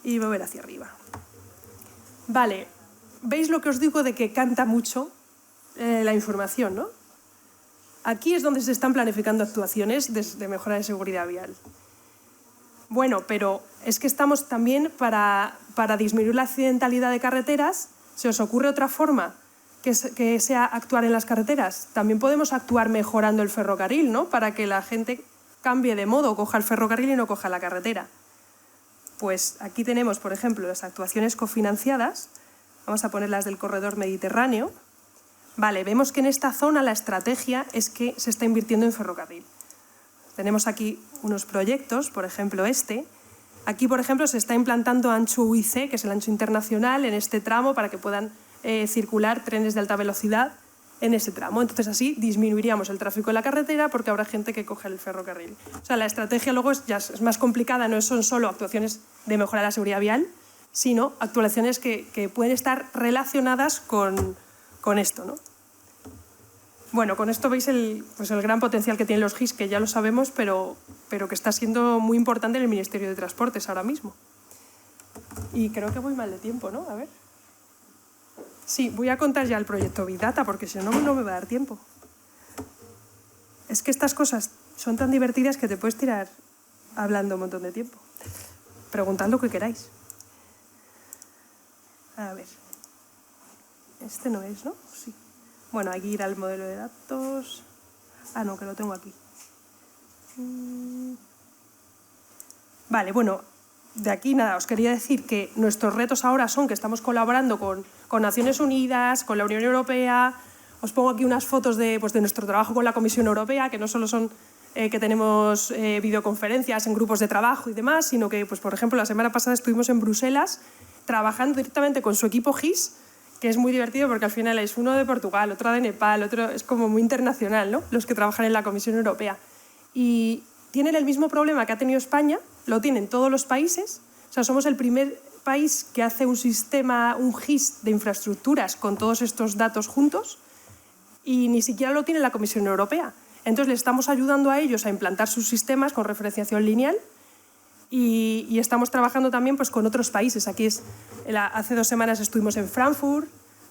y mover hacia arriba. Vale, ¿veis lo que os digo de que canta mucho la información, ¿no? Aquí es donde se están planificando actuaciones de mejora de seguridad vial. Bueno, pero es que estamos también para disminuir la accidentalidad de carreteras. ¿Se os ocurre otra forma que sea actuar en las carreteras? También podemos actuar mejorando el ferrocarril, ¿no? Para que la gente cambie de modo, coja el ferrocarril y no coja la carretera. Pues aquí tenemos, por ejemplo, las actuaciones cofinanciadas. Vamos a poner las del corredor mediterráneo. Vale, vemos que en esta zona la estrategia es que se está invirtiendo en ferrocarril. Tenemos aquí unos proyectos, por ejemplo este. Aquí, por ejemplo, se está implantando ancho UIC, que es el ancho internacional, en este tramo para que puedan circular trenes de alta velocidad en ese tramo. Entonces, así disminuiríamos el tráfico en la carretera porque habrá gente que coge el ferrocarril. O sea, la estrategia luego es más complicada, no son solo actuaciones de mejora de la seguridad vial, sino actuaciones que pueden estar relacionadas con esto, ¿no? Bueno, con esto veis el gran potencial que tienen los GIS, que ya lo sabemos, pero que está siendo muy importante en el Ministerio de Transportes ahora mismo. Y creo que voy mal de tiempo, ¿no? A ver. Sí, voy a contar ya el proyecto Big Data, porque si no, no me va a dar tiempo. Es que estas cosas son tan divertidas que te puedes tirar hablando un montón de tiempo. Preguntad lo que queráis. A ver. Este no es, ¿no? Sí. Bueno, aquí irá el modelo de datos. Ah, no, que lo tengo aquí. Vale, bueno, de aquí nada, os quería decir que nuestros retos ahora son que estamos colaborando con Naciones Unidas, con la Unión Europea. Os pongo aquí unas fotos de nuestro trabajo con la Comisión Europea, que no solo son que tenemos videoconferencias en grupos de trabajo y demás, sino que, pues, por ejemplo, la semana pasada estuvimos en Bruselas trabajando directamente con su equipo GIS que es muy divertido porque al final es uno de Portugal, otro de Nepal, otro es como muy internacional, ¿no? Los que trabajan en la Comisión Europea. Y tienen el mismo problema que ha tenido España, lo tienen todos los países. O sea, somos el primer país que hace un sistema, un GIS de infraestructuras con todos estos datos juntos y ni siquiera lo tiene la Comisión Europea. Entonces, les estamos ayudando a ellos a implantar sus sistemas con referenciación lineal y estamos trabajando también pues, con otros países. Hace 2 semanas estuvimos en Frankfurt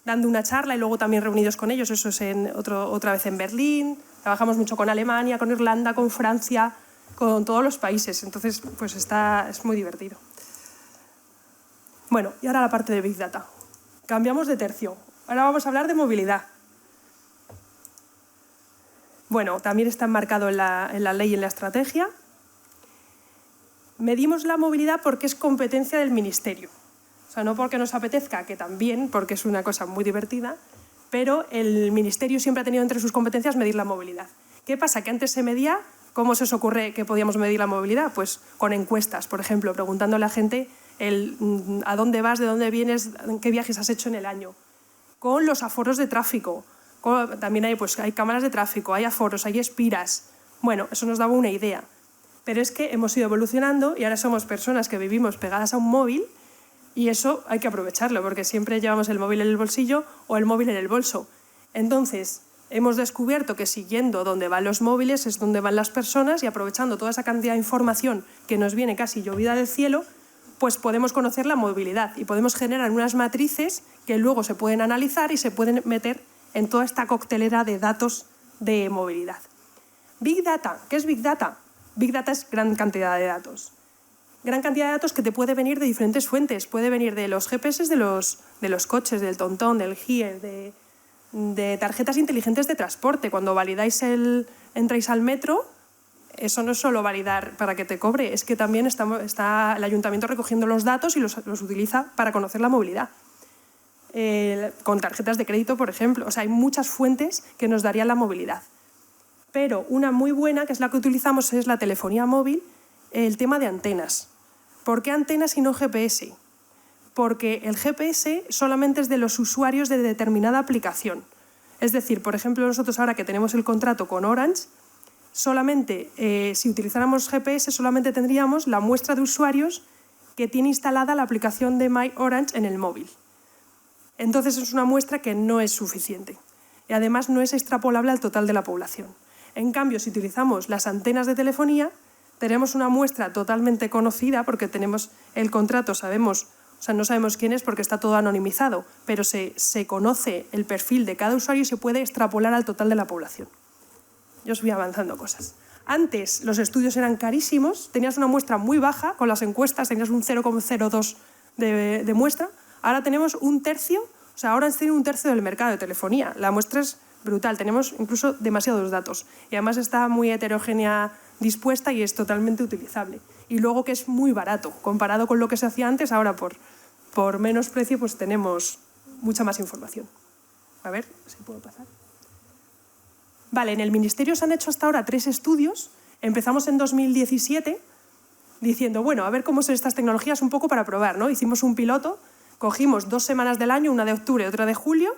dando una charla y luego también reunidos con ellos. Eso es otra vez en Berlín. Trabajamos mucho con Alemania, con Irlanda, con Francia, con todos los países. Entonces, pues es muy divertido. Bueno, y ahora la parte de Big Data. Cambiamos de tercio. Ahora vamos a hablar de movilidad. Bueno, también está enmarcado en la ley y en la estrategia. Medimos la movilidad porque es competencia del Ministerio. O sea, no porque nos apetezca, que también, porque es una cosa muy divertida, pero el Ministerio siempre ha tenido entre sus competencias medir la movilidad. ¿Qué pasa? Que antes se medía, ¿cómo se os ocurre que podíamos medir la movilidad? Pues con encuestas, por ejemplo, preguntándole a la gente a dónde vas, de dónde vienes, qué viajes has hecho en el año. Con los aforos de tráfico. También hay cámaras de tráfico, hay aforos, hay espiras. Bueno, eso nos daba una idea. Pero es que hemos ido evolucionando y ahora somos personas que vivimos pegadas a un móvil y eso hay que aprovecharlo porque siempre llevamos el móvil en el bolsillo o el móvil en el bolso. Entonces, hemos descubierto que siguiendo dónde van los móviles es donde van las personas y aprovechando toda esa cantidad de información que nos viene casi llovida del cielo, pues podemos conocer la movilidad y podemos generar unas matrices que luego se pueden analizar y se pueden meter en toda esta coctelera de datos de movilidad. Big Data. ¿Qué es Big Data? Big Data es gran cantidad de datos. Gran cantidad de datos que te puede venir de diferentes fuentes. Puede venir de los GPS de los coches, del TomTom, del GIE, de tarjetas inteligentes de transporte. Cuando entráis al metro, eso no es solo validar para que te cobre, es que también está el ayuntamiento recogiendo los datos y los utiliza para conocer la movilidad. Con tarjetas de crédito, por ejemplo. O sea, hay muchas fuentes que nos darían la movilidad. Pero una muy buena, que es la que utilizamos, es la telefonía móvil, el tema de antenas. ¿Por qué antenas y no GPS? Porque el GPS solamente es de los usuarios de determinada aplicación. Es decir, por ejemplo, nosotros ahora que tenemos el contrato con Orange, solamente si utilizáramos GPS solamente tendríamos la muestra de usuarios que tiene instalada la aplicación de My Orange en el móvil. Entonces es una muestra que no es suficiente y además no es extrapolable al total de la población. En cambio, si utilizamos las antenas de telefonía, tenemos una muestra totalmente conocida porque tenemos el contrato, no sabemos quién es porque está todo anonimizado, pero se conoce el perfil de cada usuario y se puede extrapolar al total de la población. Yo os voy avanzando cosas. Antes los estudios eran carísimos, tenías una muestra muy baja, con las encuestas tenías un 0,02 de muestra, ahora tenemos un tercio, o sea, ahora tiene un tercio del mercado de telefonía. La muestra es brutal, tenemos incluso demasiados datos y además está muy heterogénea dispuesta y es totalmente utilizable. Y luego que es muy barato, comparado con lo que se hacía antes, ahora por menos precio pues tenemos mucha más información. A ver si puedo pasar. Vale, en el Ministerio se han hecho hasta ahora 3 estudios. Empezamos en 2017 diciendo, bueno, a ver cómo son estas tecnologías un poco para probar, ¿no? Hicimos un piloto, cogimos 2 semanas del año, una de octubre y otra de julio,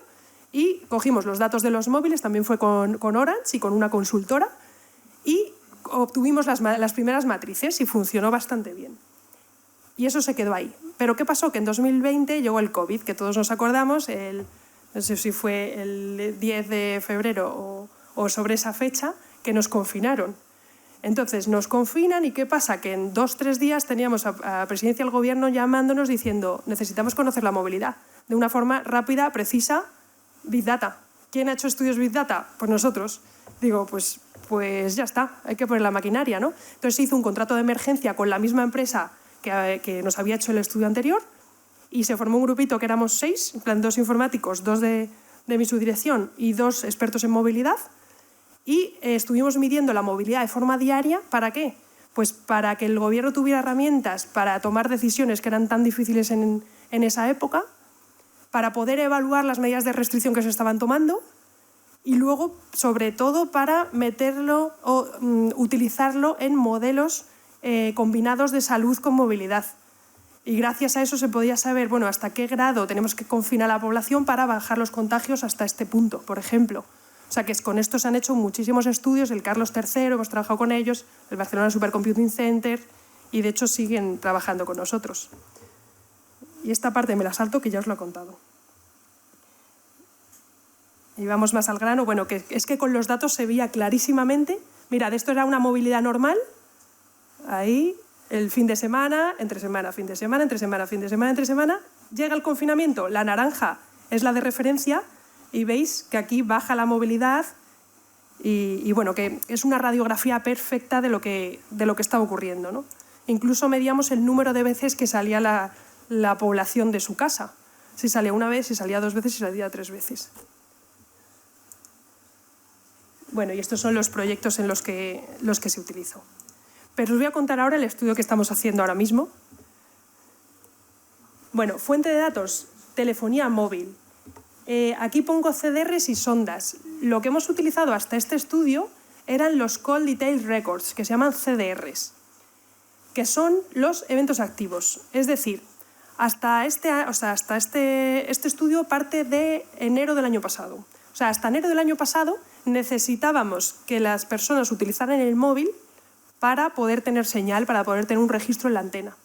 y cogimos los datos de los móviles, también fue con Orange y con una consultora, y obtuvimos las primeras matrices y funcionó bastante bien. Y eso se quedó ahí. Pero ¿qué pasó? Que en 2020 llegó el COVID, que todos nos acordamos, no sé si fue el 10 de febrero o sobre esa fecha, que nos confinaron. Entonces nos confinan y ¿qué pasa? Que en 2-3 días teníamos a Presidencia del Gobierno llamándonos diciendo necesitamos conocer la movilidad de una forma rápida, precisa, Big Data. ¿Quién ha hecho estudios Big Data? Pues nosotros. Digo, pues ya está, hay que poner la maquinaria, ¿no? Entonces se hizo un contrato de emergencia con la misma empresa que nos había hecho el estudio anterior y se formó un grupito que éramos 6, en plan 2 informáticos, 2 de mi subdirección y 2 expertos en movilidad y estuvimos midiendo la movilidad de forma diaria. ¿Para qué? Pues para que el gobierno tuviera herramientas para tomar decisiones que eran tan difíciles en esa época, para poder evaluar las medidas de restricción que se estaban tomando y luego, sobre todo, para meterlo o utilizarlo en modelos combinados de salud con movilidad. Y gracias a eso se podía saber, bueno, hasta qué grado tenemos que confinar a la población para bajar los contagios hasta este punto, por ejemplo. O sea, que con esto se han hecho muchísimos estudios, el Carlos III, hemos trabajado con ellos, el Barcelona Supercomputing Center, y de hecho siguen trabajando con nosotros. Y esta parte me la salto, que ya os lo he contado. Y vamos más al grano. Bueno, que es que con los datos se veía clarísimamente. Mirad, esto era una movilidad normal. Ahí, el fin de semana, entre semana, fin de semana, entre semana, fin de semana, entre semana. Llega el confinamiento, la naranja es la de referencia y veis que aquí baja la movilidad y bueno, que es una radiografía perfecta de lo que está ocurriendo, ¿no? Incluso medíamos el número de veces que salía la población de su casa. Si salía una vez, si salía 2 veces, si salía 3 veces. Bueno, y estos son los proyectos en los que se utilizó. Pero os voy a contar ahora el estudio que estamos haciendo ahora mismo. Bueno, fuente de datos, telefonía móvil. Aquí pongo CDRs y sondas. Lo que hemos utilizado hasta este estudio eran los Call Detail Records, que se llaman CDRs, que son los eventos activos. Es decir, hasta este estudio parte de enero del año pasado. O sea, hasta enero del año pasado necesitábamos que las personas utilizaran el móvil para poder tener señal, para poder tener un registro en la antena.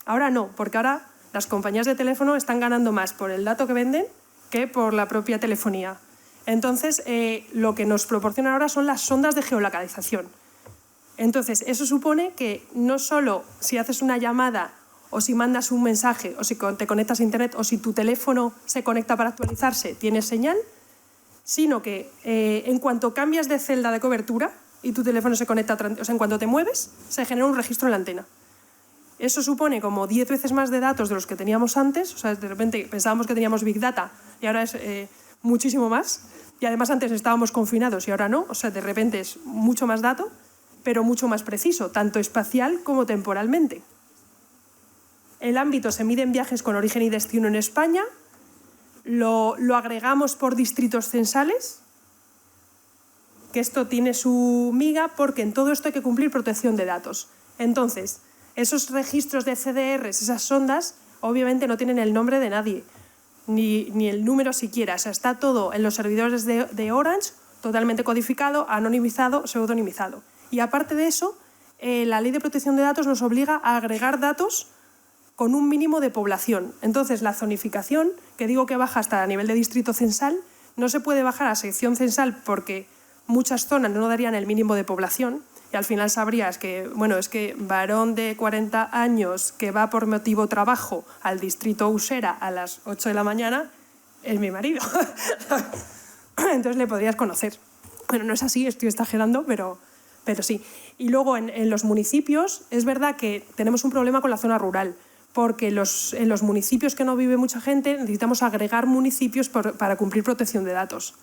Ahora no, porque ahora las compañías de teléfono están ganando más por el dato que venden que por la propia telefonía. Entonces, lo que nos proporcionan ahora son las sondas de geolocalización. Entonces, eso supone que no solo si haces una llamada o si mandas un mensaje o si te conectas a internet o si tu teléfono se conecta para actualizarse, tienes señal, sino que en cuanto cambias de celda de cobertura y tu teléfono se conecta, o sea, en cuanto te mueves, se genera un registro en la antena. Eso supone como 10 veces más de datos de los que teníamos antes. O sea, de repente pensábamos que teníamos Big Data y ahora es muchísimo más. Y además antes estábamos confinados y ahora no. O sea, de repente es mucho más dato, pero mucho más preciso, tanto espacial como temporalmente. El ámbito se mide en viajes con origen y destino en España. Lo agregamos por distritos censales, que esto tiene su miga porque en todo esto hay que cumplir protección de datos. Entonces, esos registros de CDRs, esas sondas, obviamente no tienen el nombre de nadie, ni el número siquiera. O sea, está todo en los servidores de Orange, totalmente codificado, anonimizado, pseudonimizado. Y aparte de eso, la Ley de Protección de Datos nos obliga a agregar datos con un mínimo de población. Entonces, la zonificación, que digo que baja hasta a nivel de distrito censal, no se puede bajar a sección censal porque muchas zonas no darían el mínimo de población. Y al final sabrías que, bueno, es que varón de 40 años que va por motivo trabajo al distrito Usera a las 8 de la mañana es mi marido. Entonces le podrías conocer. Bueno, no es así, estoy exagerando, pero sí. Y luego en los municipios es verdad que tenemos un problema con la zona rural, porque en los municipios que no vive mucha gente necesitamos agregar municipios para cumplir protección de datos.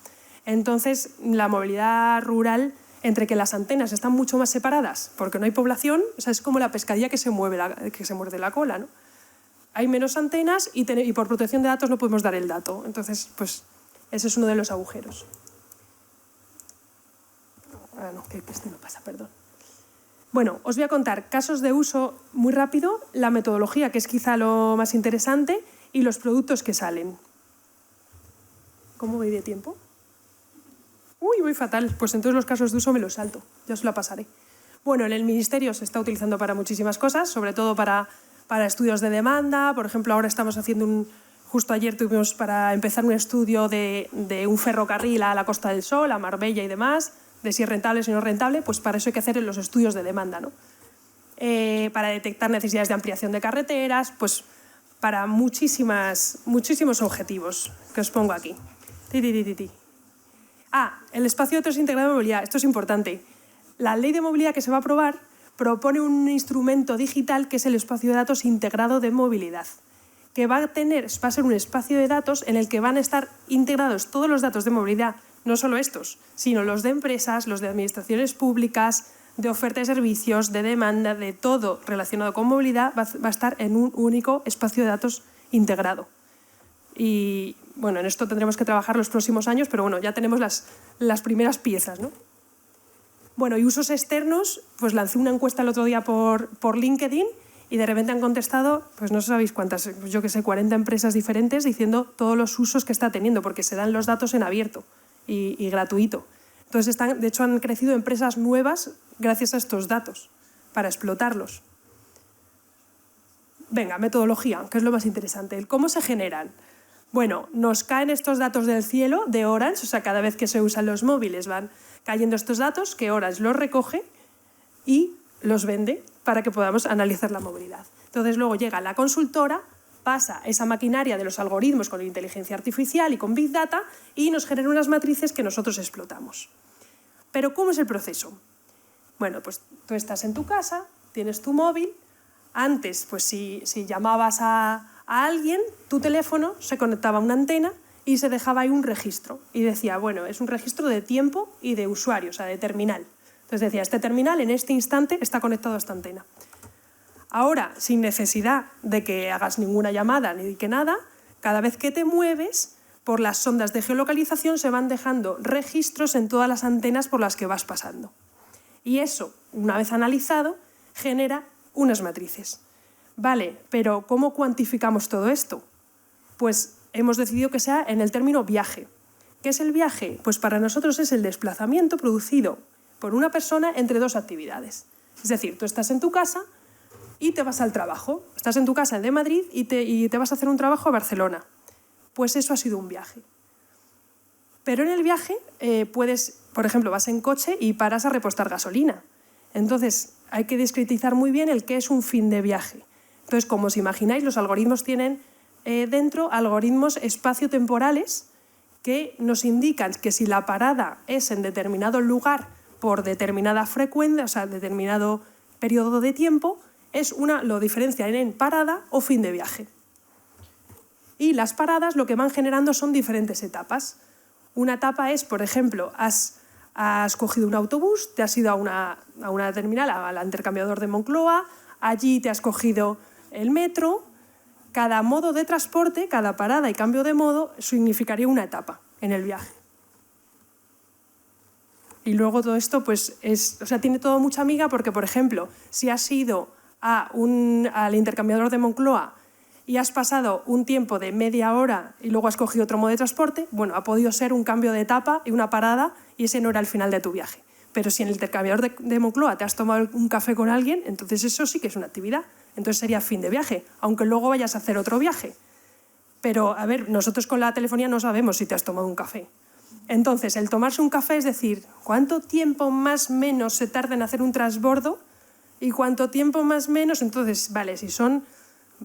Entonces, la movilidad rural, entre que las antenas están mucho más separadas porque no hay población, o sea, es como la pescadilla que se muerde la cola, ¿no? Hay menos antenas y por protección de datos no podemos dar el dato. Entonces, pues, ese es uno de los agujeros. No, que este no pasa, perdón. Bueno, os voy a contar casos de uso muy rápido, la metodología, que es quizá lo más interesante, y los productos que salen. ¿Cómo voy de tiempo? Uy, voy fatal. Pues entonces los casos de uso me los salto. Ya os la pasaré. Bueno, en el Ministerio se está utilizando para muchísimas cosas, sobre todo para estudios de demanda. Por ejemplo, ahora estamos haciendo justo ayer tuvimos para empezar un estudio de un ferrocarril a la Costa del Sol, a Marbella y demás, de si es rentable, si no es rentable. Pues para eso hay que hacer los estudios de demanda, ¿no? Para detectar necesidades de ampliación de carreteras, pues para muchísimos objetivos que os pongo aquí. El espacio de datos integrado de movilidad. Esto es importante. La ley de movilidad que se va a aprobar propone un instrumento digital que es el espacio de datos integrado de movilidad, que va a ser un espacio de datos en el que van a estar integrados todos los datos de movilidad, no solo estos, sino los de empresas, los de administraciones públicas, de oferta de servicios, de demanda, de todo relacionado con movilidad, va a estar en un único espacio de datos integrado. Y bueno, en esto tendremos que trabajar los próximos años, pero bueno, ya tenemos las primeras piezas, ¿no? Bueno, y usos externos, pues lancé una encuesta el otro día por LinkedIn y de repente han contestado, pues no sabéis cuántas, yo que sé, 40 empresas diferentes diciendo todos los usos que está teniendo, porque se dan los datos en abierto y gratuito. Entonces, de hecho, han crecido empresas nuevas gracias a estos datos, para explotarlos. Venga, metodología, que es lo más interesante. El cómo se generan. Bueno, nos caen estos datos del cielo de Orange, o sea, cada vez que se usan los móviles van cayendo estos datos, que Orange los recoge y los vende para que podamos analizar la movilidad. Entonces luego llega la consultora, pasa esa maquinaria de los algoritmos con inteligencia artificial y con Big Data y nos genera unas matrices que nosotros explotamos. Pero ¿cómo es el proceso? Bueno, pues tú estás en tu casa, tienes tu móvil. Antes, pues si llamabas a alguien, tu teléfono se conectaba a una antena y se dejaba ahí un registro. Y decía, bueno, es un registro de tiempo y de usuario, o sea, de terminal. Entonces decía, este terminal en este instante está conectado a esta antena. Ahora, sin necesidad de que hagas ninguna llamada ni de que nada, cada vez que te mueves, por las sondas de geolocalización se van dejando registros en todas las antenas por las que vas pasando. Y eso, una vez analizado, genera unas matrices. Vale, pero ¿cómo cuantificamos todo esto? Pues hemos decidido que sea en el término viaje. ¿Qué es el viaje? Pues para nosotros es el desplazamiento producido por una persona entre dos actividades. Es decir, tú estás en tu casa y te vas al trabajo. Estás en tu casa de Madrid y te vas a hacer un trabajo a Barcelona. Pues eso ha sido un viaje. Pero en el viaje por ejemplo, vas en coche y paras a repostar gasolina. Entonces, hay que discretizar muy bien el qué es un fin de viaje. Entonces, como os imagináis, los algoritmos tienen dentro algoritmos espaciotemporales que nos indican que si la parada es en determinado lugar por determinada frecuencia, o sea, determinado periodo de tiempo, lo diferencian en parada o fin de viaje. Y las paradas lo que van generando son diferentes etapas. Una etapa es, por ejemplo, has cogido un autobús, te has ido a una terminal, al intercambiador de Moncloa, allí te has cogido el metro. Cada modo de transporte, cada parada y cambio de modo significaría una etapa en el viaje. Y luego todo esto pues tiene todo mucha miga porque, por ejemplo, si has ido al intercambiador de Moncloa y has pasado un tiempo de media hora y luego has cogido otro modo de transporte, bueno, ha podido ser un cambio de etapa y una parada y ese no era el final de tu viaje. Pero si en el intercambiador de Moncloa te has tomado un café con alguien, entonces eso sí que es una actividad. Entonces sería fin de viaje, aunque luego vayas a hacer otro viaje. Pero, a ver, nosotros con la telefonía no sabemos si te has tomado un café. Entonces, el tomarse un café es decir, ¿cuánto tiempo más menos se tarda en hacer un transbordo? ¿Y cuánto tiempo más menos? Entonces, vale,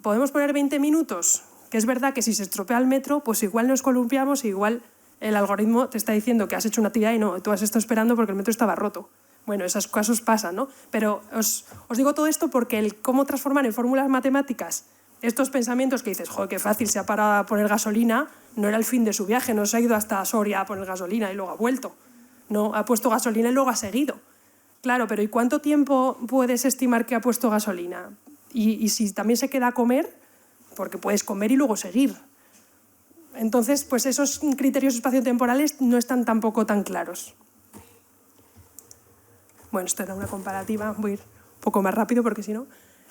podemos poner 20 minutos, que es verdad que si se estropea el metro, pues igual nos columpiamos y igual el algoritmo te está diciendo que has hecho una actividad y no, tú has estado esperando porque el metro estaba roto. Bueno, esos casos pasan, ¿no? Pero os digo todo esto porque el cómo transformar en fórmulas matemáticas estos pensamientos que dices, joder, qué fácil, se ha parado a poner gasolina, no era el fin de su viaje, no se ha ido hasta Soria a poner gasolina y luego ha vuelto. No, ha puesto gasolina y luego ha seguido. Claro, pero ¿y cuánto tiempo puedes estimar que ha puesto gasolina? Y si también se queda a comer, porque puedes comer y luego seguir. Entonces, pues esos criterios espaciotemporales no están tampoco tan claros. Bueno, esto era una comparativa, voy a ir un poco más rápido porque si no...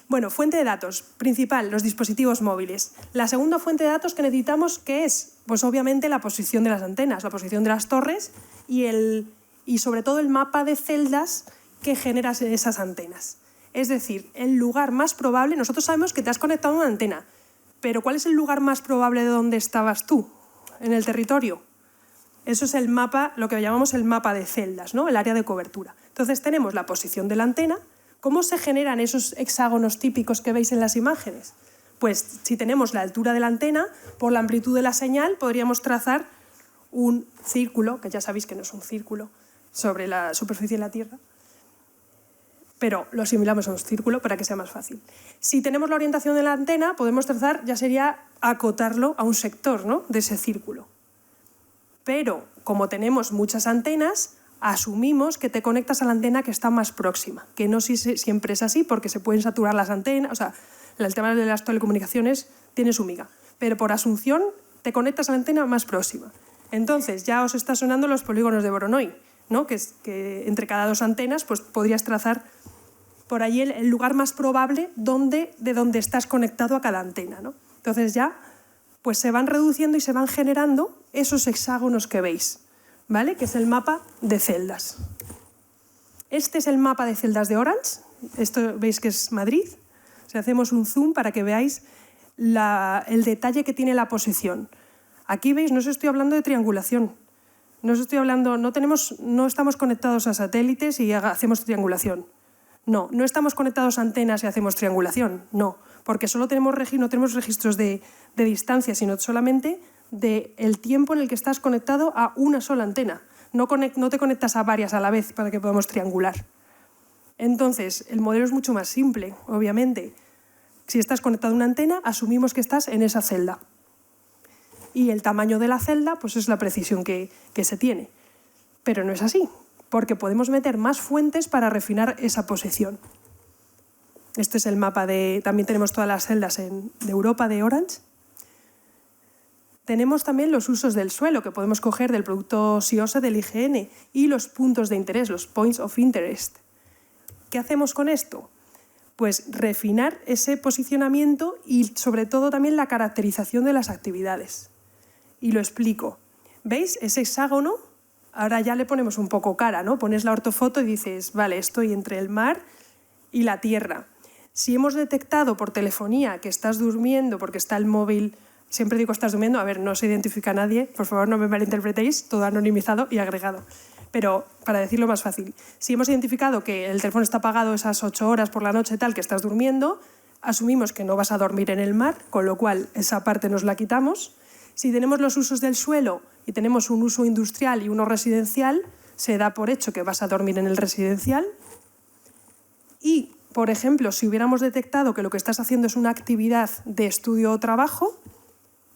Bueno, fuente de datos principal, los dispositivos móviles. La segunda fuente de datos que necesitamos, ¿qué es? Pues obviamente la posición de las antenas, la posición de las torres y sobre todo el mapa de celdas que generan esas antenas. Es decir, el lugar más probable, nosotros sabemos que te has conectado a una antena, pero ¿cuál es el lugar más probable de donde estabas tú en el territorio? Eso es el mapa, lo que llamamos el mapa de celdas, ¿no? El área de cobertura. Entonces tenemos la posición de la antena. ¿Cómo se generan esos hexágonos típicos que veis en las imágenes? Pues si tenemos la altura de la antena, por la amplitud de la señal podríamos trazar un círculo, que ya sabéis que no es un círculo, sobre la superficie de la Tierra, pero lo asimilamos a un círculo para que sea más fácil. Si tenemos la orientación de la antena, podemos trazar, ya sería acotarlo a un sector, ¿no?, de ese círculo. Pero como tenemos muchas antenas, asumimos que te conectas a la antena que está más próxima, que no siempre es así porque se pueden saturar las antenas, o sea, el tema de las telecomunicaciones tiene su miga, pero por asunción te conectas a la antena más próxima. Entonces ya os está sonando los polígonos de Voronoi, ¿no? que entre cada dos antenas pues podrías trazar por ahí el lugar más probable de donde estás conectado a cada antena, ¿no? Entonces ya pues se van reduciendo y se van generando esos hexágonos que veis, ¿vale? Que es el mapa de celdas. Este es el mapa de celdas de Orange. Esto veis que es Madrid. Si hacemos un zoom para que veáis el detalle que tiene la posición. Aquí veis, no os estoy hablando de triangulación. No os estoy hablando, no estamos conectados a satélites y hacemos triangulación. No estamos conectados a antenas y hacemos triangulación. No, porque no tenemos registros de distancia, sino solamente del tiempo en el que estás conectado a una sola antena. No te conectas a varias a la vez para que podamos triangular. Entonces, el modelo es mucho más simple, obviamente. Si estás conectado a una antena, asumimos que estás en esa celda. Y el tamaño de la celda pues es la precisión que se tiene. Pero no es así, porque podemos meter más fuentes para refinar esa posición. Este es el mapa también tenemos todas las celdas de Europa de Orange. Tenemos también los usos del suelo, que podemos coger del producto SIOSE del IGN, y los puntos de interés, los points of interest. ¿Qué hacemos con esto? Pues refinar ese posicionamiento y sobre todo también la caracterización de las actividades. Y lo explico. ¿Veis? Ese hexágono, ahora ya le ponemos un poco cara, ¿no? Pones la ortofoto y dices, vale, estoy entre el mar y la tierra. Si hemos detectado por telefonía que estás durmiendo porque está el móvil, siempre digo estás durmiendo, a ver, no se identifica a nadie, por favor no me malinterpretéis, todo anonimizado y agregado. Pero para decirlo más fácil, si hemos identificado que el teléfono está apagado esas 8 horas por la noche tal que estás durmiendo, asumimos que no vas a dormir en el mar, con lo cual esa parte nos la quitamos. Si tenemos los usos del suelo y tenemos un uso industrial y uno residencial, se da por hecho que vas a dormir en el residencial. Y, por ejemplo, si hubiéramos detectado que lo que estás haciendo es una actividad de estudio o trabajo,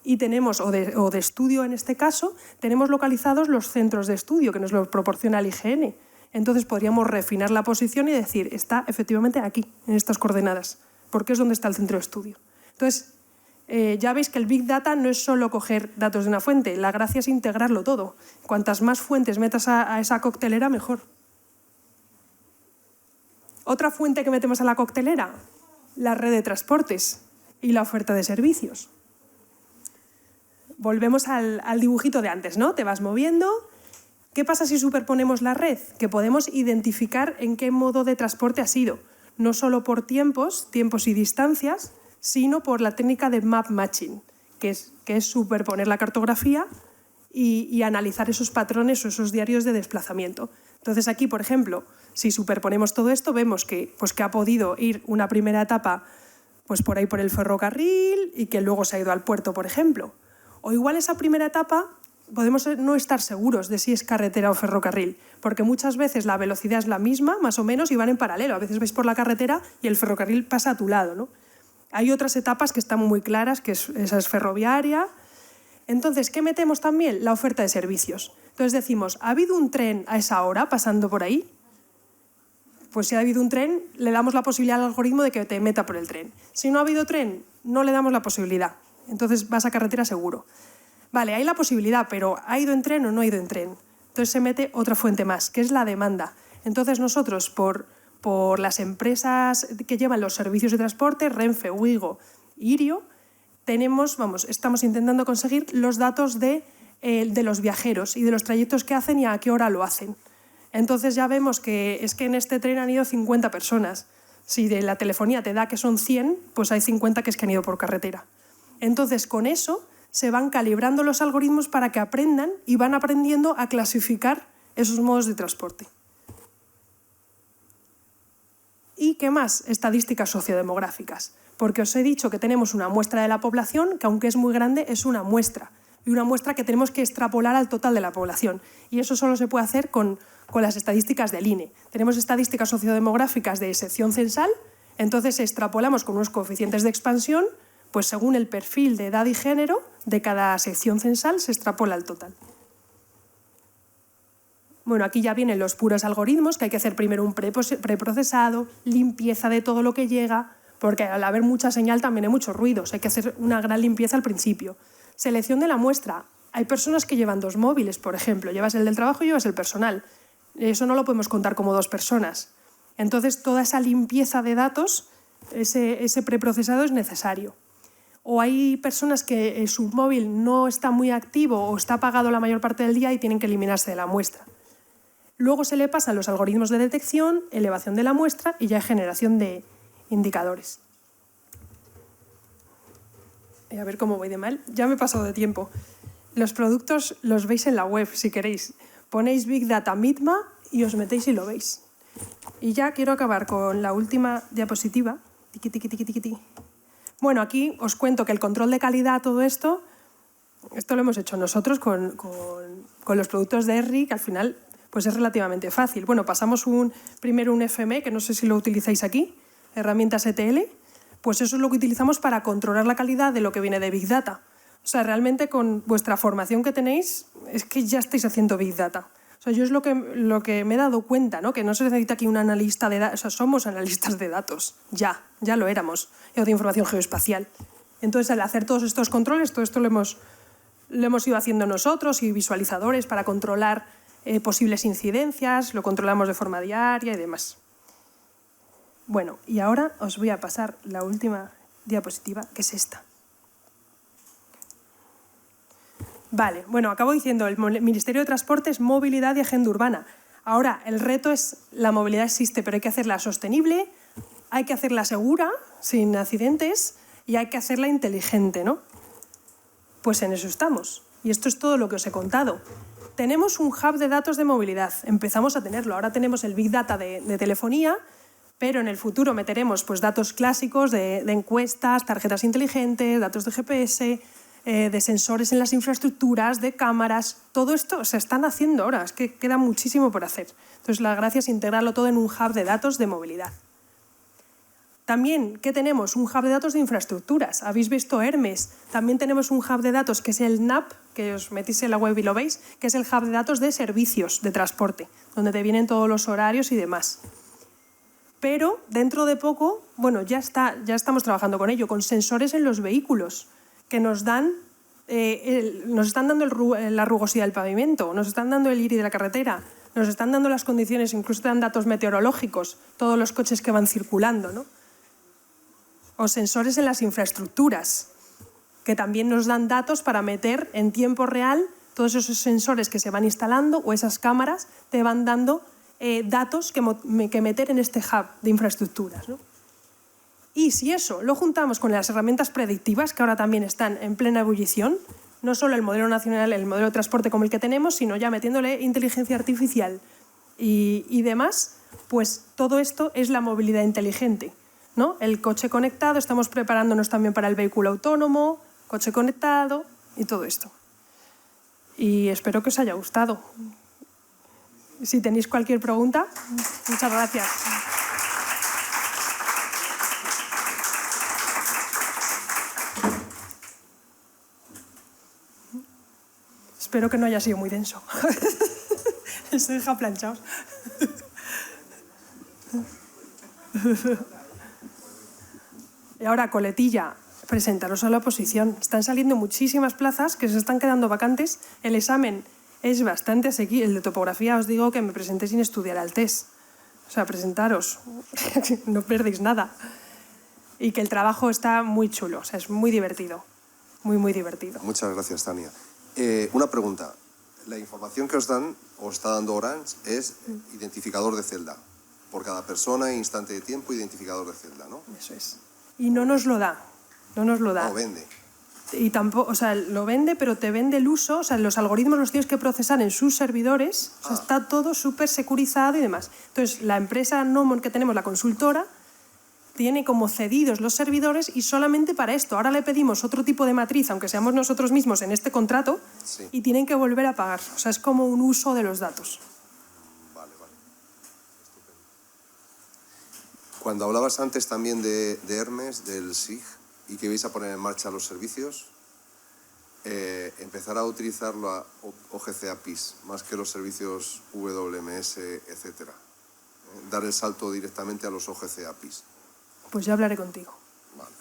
y tenemos, o de estudio en este caso, tenemos localizados los centros de estudio que nos lo proporciona el IGN. Entonces podríamos refinar la posición y decir, está efectivamente aquí, en estas coordenadas, porque es donde está el centro de estudio. Entonces, ya veis que el Big Data no es solo coger datos de una fuente, la gracia es integrarlo todo. Cuantas más fuentes metas a esa coctelera, mejor. Otra fuente que metemos a la coctelera, la red de transportes y la oferta de servicios. Volvemos al dibujito de antes, ¿no? Te vas moviendo. ¿Qué pasa si superponemos la red? Que podemos identificar en qué modo de transporte ha sido. No solo por tiempos y distancias, sino por la técnica de map matching, que es superponer la cartografía y analizar esos patrones o esos diarios de desplazamiento. Entonces aquí, por ejemplo, si superponemos todo esto, vemos que ha podido ir una primera etapa pues por ahí por el ferrocarril y que luego se ha ido al puerto, por ejemplo. O igual esa primera etapa podemos no estar seguros de si es carretera o ferrocarril, porque muchas veces la velocidad es la misma, más o menos, y van en paralelo. A veces vais por la carretera y el ferrocarril pasa a tu lado, ¿no? Hay otras etapas que están muy claras, que esa es ferroviaria. Entonces, ¿qué metemos también? La oferta de servicios. Entonces decimos, ¿ha habido un tren a esa hora pasando por ahí? Pues si ha habido un tren, le damos la posibilidad al algoritmo de que te meta por el tren. Si no ha habido tren, no le damos la posibilidad. Entonces vas a carretera seguro. Vale, hay la posibilidad, pero ¿ha ido en tren o no ha ido en tren? Entonces se mete otra fuente más, que es la demanda. Entonces nosotros, por las empresas que llevan los servicios de transporte, Renfe, Wigo, Irio, estamos intentando conseguir los datos de los viajeros y de los trayectos que hacen y a qué hora lo hacen. Entonces ya vemos que es que en este tren han ido 50 personas. Si de la telefonía te da que son 100, pues hay 50 que han ido por carretera. Entonces, con eso se van calibrando los algoritmos para que aprendan y van aprendiendo a clasificar esos modos de transporte. ¿Y qué más? Estadísticas sociodemográficas. Porque os he dicho que tenemos una muestra de la población, que aunque es muy grande, es una muestra. Y una muestra que tenemos que extrapolar al total de la población. Y eso solo se puede hacer con las estadísticas del INE. Tenemos estadísticas sociodemográficas de sección censal, entonces extrapolamos con unos coeficientes de expansión, pues según el perfil de edad y género de cada sección censal se extrapola el total. Bueno, aquí ya vienen los puros algoritmos, que hay que hacer primero un preprocesado, limpieza de todo lo que llega, porque al haber mucha señal también hay muchos ruidos, hay que hacer una gran limpieza al principio. Selección de la muestra. Hay personas que llevan 2 móviles, por ejemplo, llevas el del trabajo y llevas el personal. Eso no lo podemos contar como 2 personas. Entonces, toda esa limpieza de datos, ese preprocesado es necesario. O hay personas que su móvil no está muy activo o está apagado la mayor parte del día y tienen que eliminarse de la muestra. Luego se le pasan los algoritmos de detección, elevación de la muestra y ya generación de indicadores. Y a ver cómo voy de mal. Ya me he pasado de tiempo. Los productos los veis en la web, si queréis. Ponéis Big Data Mitma y os metéis y lo veis. Y ya quiero acabar con la última diapositiva. Tiqui, tiqui, tiqui, tiqui, tiqui. Bueno, aquí os cuento que el control de calidad, todo esto lo hemos hecho nosotros con los productos de ERRI, que al final pues es relativamente fácil. Bueno, pasamos primero un FME, que no sé si lo utilizáis aquí, herramientas ETL, pues eso es lo que utilizamos para controlar la calidad de lo que viene de Big Data. O sea, realmente con vuestra formación que tenéis, es que ya estáis haciendo Big Data. O sea, yo es lo que me he dado cuenta, ¿no? Que no se necesita aquí un analista de datos, o sea, somos analistas de datos, ya lo éramos, o de información geoespacial. Entonces, al hacer todos estos controles, todo esto lo hemos ido haciendo nosotros y visualizadores para controlar posibles incidencias, lo controlamos de forma diaria y demás. Bueno, y ahora os voy a pasar la última diapositiva, que es esta. Vale, bueno, acabo diciendo, el Ministerio de Transportes, Movilidad y Agenda Urbana. Ahora, el reto es, la movilidad existe, pero hay que hacerla sostenible, hay que hacerla segura, sin accidentes, y hay que hacerla inteligente, ¿no? Pues en eso estamos. Y esto es todo lo que os he contado. Tenemos un hub de datos de movilidad, empezamos a tenerlo. Ahora tenemos el Big Data de telefonía, pero en el futuro meteremos pues, datos clásicos de encuestas, tarjetas inteligentes, datos de GPS, de sensores en las infraestructuras, de cámaras. Todo esto se están haciendo ahora, es que queda muchísimo por hacer. Entonces, la gracia es integrarlo todo en un hub de datos de movilidad. También, ¿qué tenemos? Un hub de datos de infraestructuras. Habéis visto Hermes. También tenemos un hub de datos que es el NAP, que os metís en la web y lo veis, que es el hub de datos de servicios de transporte, donde te vienen todos los horarios y demás. Pero dentro de poco, bueno, ya estamos trabajando con ello, con sensores en los vehículos, que nos están dando la rugosidad del pavimento, nos están dando el IRI de la carretera, nos están dando las condiciones, incluso te dan datos meteorológicos, todos los coches que van circulando, ¿no? O sensores en las infraestructuras, que también nos dan datos para meter en tiempo real todos esos sensores que se van instalando o esas cámaras te van dando datos que meter en este hub de infraestructuras, ¿no? Y si eso lo juntamos con las herramientas predictivas, que ahora también están en plena ebullición, no solo el modelo nacional, el modelo de transporte como el que tenemos, sino ya metiéndole inteligencia artificial y demás, pues todo esto es la movilidad inteligente, ¿no? El coche conectado, estamos preparándonos también para el vehículo autónomo, coche conectado y todo esto. Y espero que os haya gustado. Si tenéis cualquier pregunta, muchas gracias. Espero que no haya sido muy denso. Se deja planchados. Y ahora, coletilla, presentaros a la oposición. Están saliendo muchísimas plazas que se están quedando vacantes. El examen es bastante asequible. El de topografía os digo que me presenté sin estudiar al test. O sea, presentaros. No perdéis nada. Y que el trabajo está muy chulo. O sea, es muy divertido. Muy, muy divertido. Muchas gracias, Tania. Una pregunta. La información que os dan, o está dando Orange, es identificador de celda. Por cada persona, instante de tiempo, identificador de celda, ¿no? Eso es. Y no nos lo da. No nos lo da. No, vende. Y tampoco, o sea, lo vende, pero te vende el uso, o sea, los algoritmos los tienes que procesar en sus servidores, o sea, está todo súper securizado y demás. Entonces, la empresa Nomon que tenemos, la consultora, tiene como cedidos los servidores y solamente para esto. Ahora le pedimos otro tipo de matriz, aunque seamos nosotros mismos en este contrato, sí. Y tienen que volver a pagar. O sea, es como un uso de los datos. Vale, vale. Estupendo. Cuando hablabas antes también de Hermes, del SIG, y que vais a poner en marcha los servicios, empezar a utilizarlo a OGC APIs, más que los servicios WMS, etcétera. Dar el salto directamente a los OGC APIs. Pues ya hablaré contigo. Vale.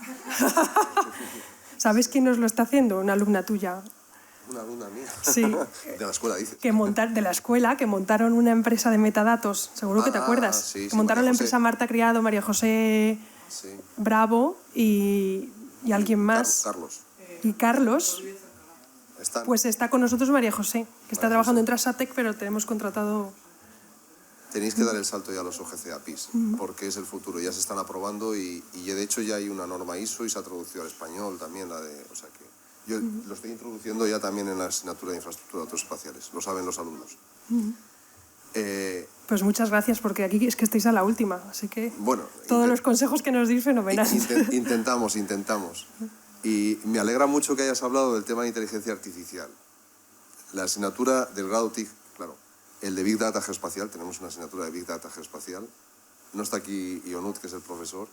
¿Sabes quién nos lo está haciendo? Una alumna tuya. Una alumna mía. Sí. De la escuela, dices. De la escuela, que montaron una empresa de metadatos, seguro que te acuerdas. Sí, que montaron la empresa Marta Criado, María José Bravo y alguien más. Carlos. Y Carlos, pues está con nosotros María José, que está trabajando en Transatec, pero tenemos contratado... Tenéis que dar el salto ya a los OGC APIs, porque es el futuro. Ya se están aprobando y de hecho ya hay una norma ISO y se ha traducido al español también, o sea que yo lo estoy introduciendo ya también en la asignatura de infraestructura de datos espaciales. Lo saben los alumnos. Pues muchas gracias, porque aquí es que estáis a la última, así que bueno, todos los consejos que nos dis fenomenales. Intentamos. Y me alegra mucho que hayas hablado del tema de inteligencia artificial. La asignatura del grado TIC, claro, el de Big Data Geoespacial, tenemos una asignatura de Big Data Geoespacial. No está aquí Ionut, que es el profesor,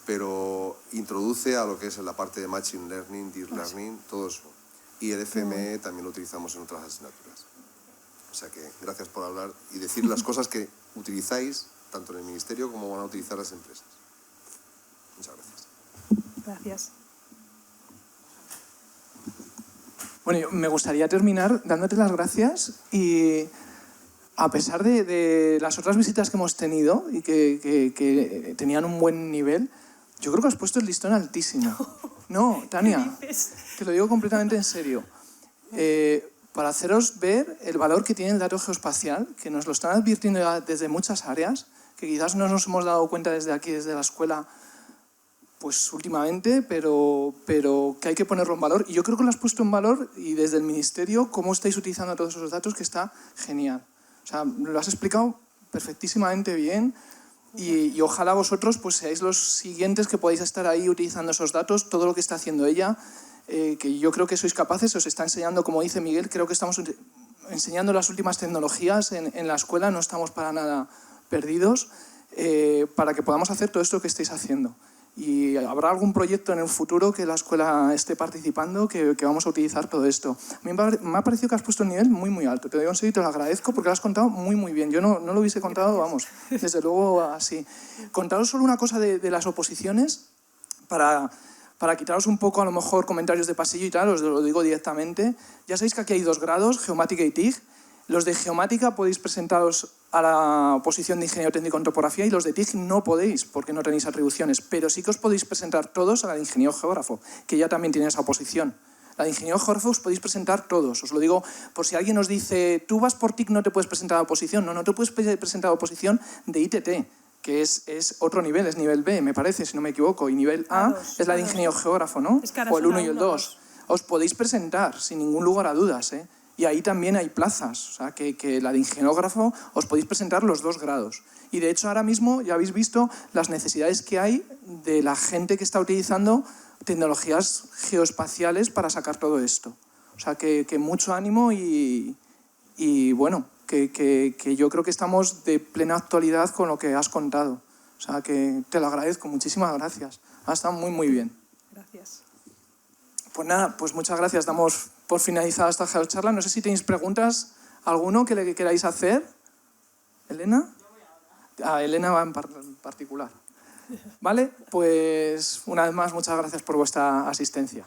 pero introduce a lo que es la parte de Machine Learning, Deep Learning, todo eso. Y el FME también lo utilizamos en otras asignaturas. O sea que gracias por hablar y decir las cosas que utilizáis, tanto en el Ministerio como van a utilizar las empresas. Muchas gracias. Gracias. Bueno, me gustaría terminar dándote las gracias y a pesar de las otras visitas que hemos tenido y que tenían un buen nivel, yo creo que has puesto el listón altísimo. No, Tania, te lo digo completamente en serio. Para haceros ver el valor que tiene el dato geoespacial, que nos lo están advirtiendo ya desde muchas áreas, que quizás no nos hemos dado cuenta desde aquí, desde la escuela, pues últimamente, pero que hay que ponerlo en valor. Y yo creo que lo has puesto en valor y desde el Ministerio, cómo estáis utilizando todos esos datos, que está genial. O sea, lo has explicado perfectísimamente bien y ojalá vosotros pues seáis los siguientes que podáis estar ahí utilizando esos datos, todo lo que está haciendo ella, que yo creo que sois capaces, os está enseñando, como dice Miguel, creo que estamos enseñando las últimas tecnologías en la escuela, no estamos para nada perdidos, para que podamos hacer todo esto que estáis haciendo. Y habrá algún proyecto en el futuro que la escuela esté participando que vamos a utilizar todo esto. A mí me ha parecido que has puesto el nivel muy, muy alto. Te digo en serio y te lo agradezco porque lo has contado muy, muy bien. Yo no lo hubiese contado, vamos, desde luego así. Contaros solo una cosa de las oposiciones para quitaros un poco, a lo mejor, comentarios de pasillo y tal, os lo digo directamente. Ya sabéis que aquí hay 2 grados, Geomática y TIG. Los de Geomática podéis presentaros a la oposición de Ingeniero Técnico en Topografía y los de TIG no podéis porque no tenéis atribuciones, pero sí que os podéis presentar todos a la de Ingeniero Geógrafo, que ya también tiene esa oposición. La de Ingeniero Geógrafo os podéis presentar todos, os lo digo por si alguien os dice tú vas por TIG, no te puedes presentar a oposición. No te puedes presentar a oposición de ITT, que es otro nivel, es nivel B, me parece, si no me equivoco, y nivel A es la de Ingeniero Geógrafo, ¿no? O el 1 y el 2. Os podéis presentar sin ningún lugar a dudas, ¿eh? Y ahí también hay plazas, o sea, que la de ingenógrafo os podéis presentar los 2 grados. Y de hecho ahora mismo ya habéis visto las necesidades que hay de la gente que está utilizando tecnologías geoespaciales para sacar todo esto. O sea, que mucho ánimo y bueno, que yo creo que estamos de plena actualidad con lo que has contado. O sea, que te lo agradezco, muchísimas gracias. Ha estado muy, muy bien. Gracias. Pues nada, pues muchas gracias. Damos por finalizada esta charla. No sé si tenéis preguntas, alguno que le queráis hacer. ¿Elena? Elena va en particular. Vale, pues una vez más, muchas gracias por vuestra asistencia.